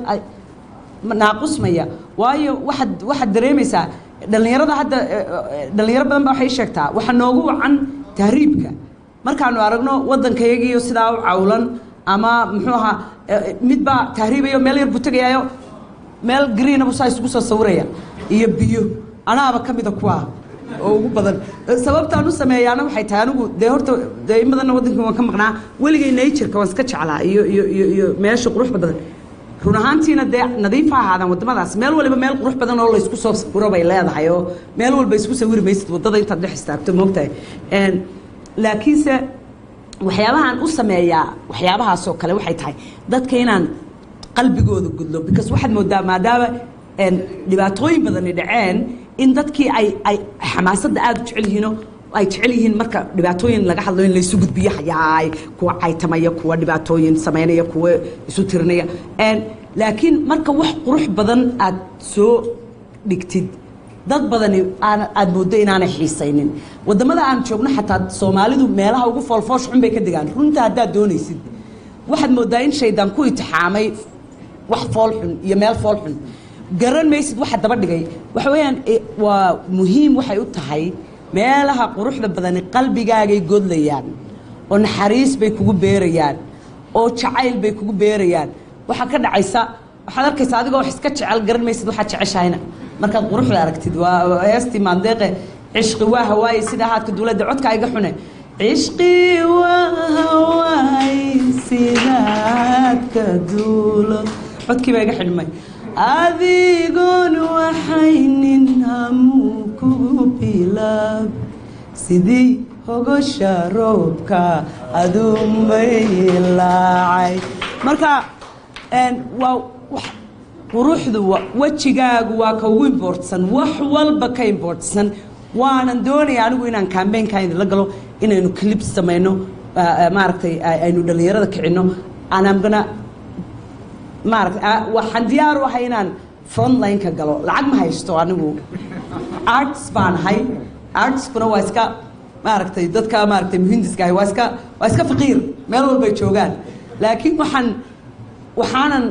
naaqusmaya waayo waxaad dareemaysaa dhallinyarada hadda dhalinyaro badan baa waxay sheegtaa waxa noogu wacan tahriibka markaanu aragno waddankayagiiyo sidaa u cawlan ama muxuu ahaa mid baa tahriibayo meel yar buu tegayaayo meel green abu saa isugu soo sawiraya iyo biyo anaaba ka mida kuwa oo ugu badan sababtaan u sameeyaana waxay tahay anigu dee horta dee in badanna waddankan waan ka maqnaa weligay nature-ka waan iska jeclaa iyo meesha qurux badan run ahaantiina dee nadiif ha ahaadaan waddamadaas meel waliba meel qurux badan oo la isku soo sawiro bay leedahay oo meel walba isku sawiri maysid waddada intaad dhex istaagto moogtahay laakiinse waxyaabahaan u sameeyaa waxyaabahaasoo kale waxay tahay dadka inaan qalbigooda gudlo because waxaad moodaa maadaama dhibaatooyin badani dhaceen in dadkii ay xamaasadda aad u jecel yihiinoo ay jecel yihiin marka dhibaatooyin laga hadlo in laysu gudbiyo hayaay kuwa caytamaya kuwa dhibaatooyin samaynaya kuwa isu tirinaya laakiin marka wax qurux badan aad soo dhigtid dad badani aad moodo inaanay xiisaynin waddamada aan joogno xataa soomaalidu meelaha ugu foolfoosh xun bay ka degaan runta haddaad doonaysid waxaad moodaa in shaydaan ku itixaamay wax foolxun iyo meel foolxun garan maysid waxa daba dhigay waxa weeyaan waa muhiim waxay u tahay meelaha quruxda badani qalbigaagay godlayaan oo naxariis bay kugu beerayaan oo jacayl bay kugu beerayaan waxaa ka dhacaysa waxaad arkaysaa adigoo wax iska jecel garan maysid waxaad jeceshahayna markaad quruxda aragtid waa heestii maandeeqe cishqi waa hawaaye sida haadka dowladda codka iga xune cishqi waa hawaaye sida haadka duulo codkii baa iga xidhmay adigoon waxaynin hamuu kugu bilaab sidii hogosha roobka aduunbay laacay marka waa quruxdu wejigaagu waa ka ugu importsan wax walba ka importsan waanan doonaya anigu inaan campaignka idinla galo inaynu clip samayno maaragtay aynu dhalinyarada kicino anamgana maaragtay waxaan diyaar u ahay inaan frontline-ka galo lacag ma haysto anigu arts baan ahay artskuna waa iska maaragtay dadka maaragtay muhindiska ahay waa iska faqiir meel walbay joogaan laakiin waxaanan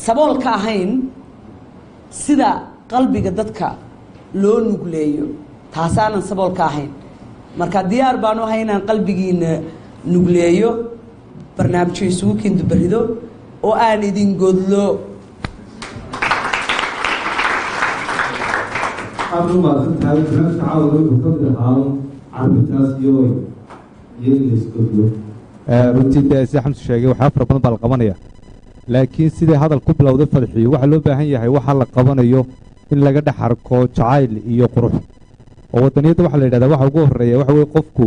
sabool ka ahayn sida qalbiga dadka loo nugleeyo taasaanan sabool ka ahayn marka diyaar baanu ahay inaan qalbigiina nugleeyo barnaamijyo isugu kindubarido oo aan idin godlo aad u maasantahay barnaamijka caawda wuxuu ka mid ahaa carabintaas iyo in la isgodlo runtii dee sida xamsu sheegay waxaa fara badan baa la qabanaya laakiin sidai hadal ku bilowday fadxiyo waxaa loo baahan yahay waxa la qabanayo in laga dhex arko jacayl iyo qurux oo waddaniyadda waxaa la yidhahdaa waxa ugu horreeya waxa weye qofku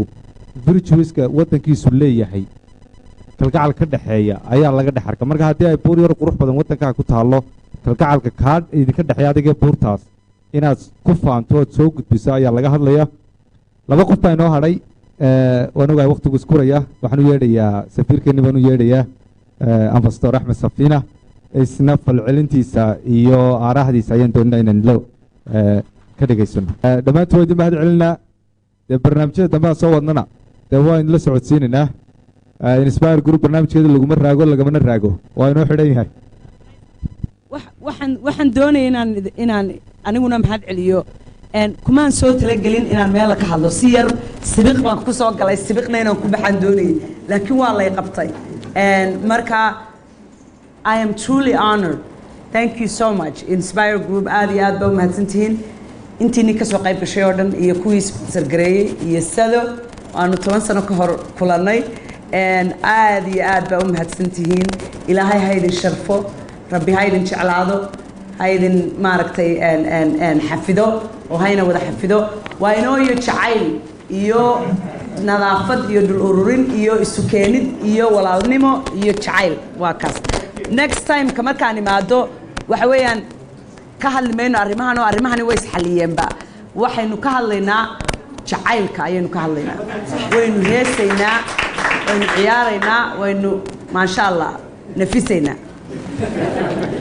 virtuiska waddankiisu leeyahay kalgacal ka dhexeeya ayaa laga dhex arka marka haddii ay buur yar qurux badan waddankaa ku taallo kalgacalka kaa idinka dhexeeya adigee buurtaas inaad ku faanto ood soo gudbiso ayaa laga hadlaya laba qof baa inoo hadhay waan ogahay waqtigu iskuraya waxaan u yeedhayaa safiirkeenni baan u yeedhayaa ambasador axmed safiina isna falcelintiisa iyo aarahdiisa ayaan doonina inaan lo ka dhegaysano dhammaantiin waa idin mahad celinaa dee barnaamijyada dambe aan soo wadnana dee waa idinla socodsiinaynaa inspire group barnaamijkeeda laguma raago lagamana raago waa inoo xidhan yahay waxaan doonaya inaan aniguna mahad celiyo kumaan soo talagelin inaan meela ka hadlo si yar sibiq baan ku soo galay sibiqna inaan ku baxaan doonayay laakiin waa lay qabtay marka I am truly honored thank you so much Inspire Group aad iyo aad baa u mahadsantihiin intiinii kasoo qayb gashay oo dhan iyo kuwii sargareeyey iyo sado waanu 10 sano ka hor kulannay aad iyo aad baa u mahadsantihiin ilaahay ha idin sharfo rabbi ha idin jeclaado ha idin maaragtay xafido oo hayna wada xafido waa inoo iyo jacayl iyo nadaafad iyo dhul ururin iyo isu keenid iyo walaalnimo iyo jacayl waa kaas next time ka markaan imaado waxa weeyaan ka hadli mayno arrimahan oo arrimahani way isxaliyeenba waxaynu ka hadlaynaa jacaylka ayaynu ka hadlaynaa waynu heesaynaa waynu ciyaaraynaa waynu maasha allah nafisaynaa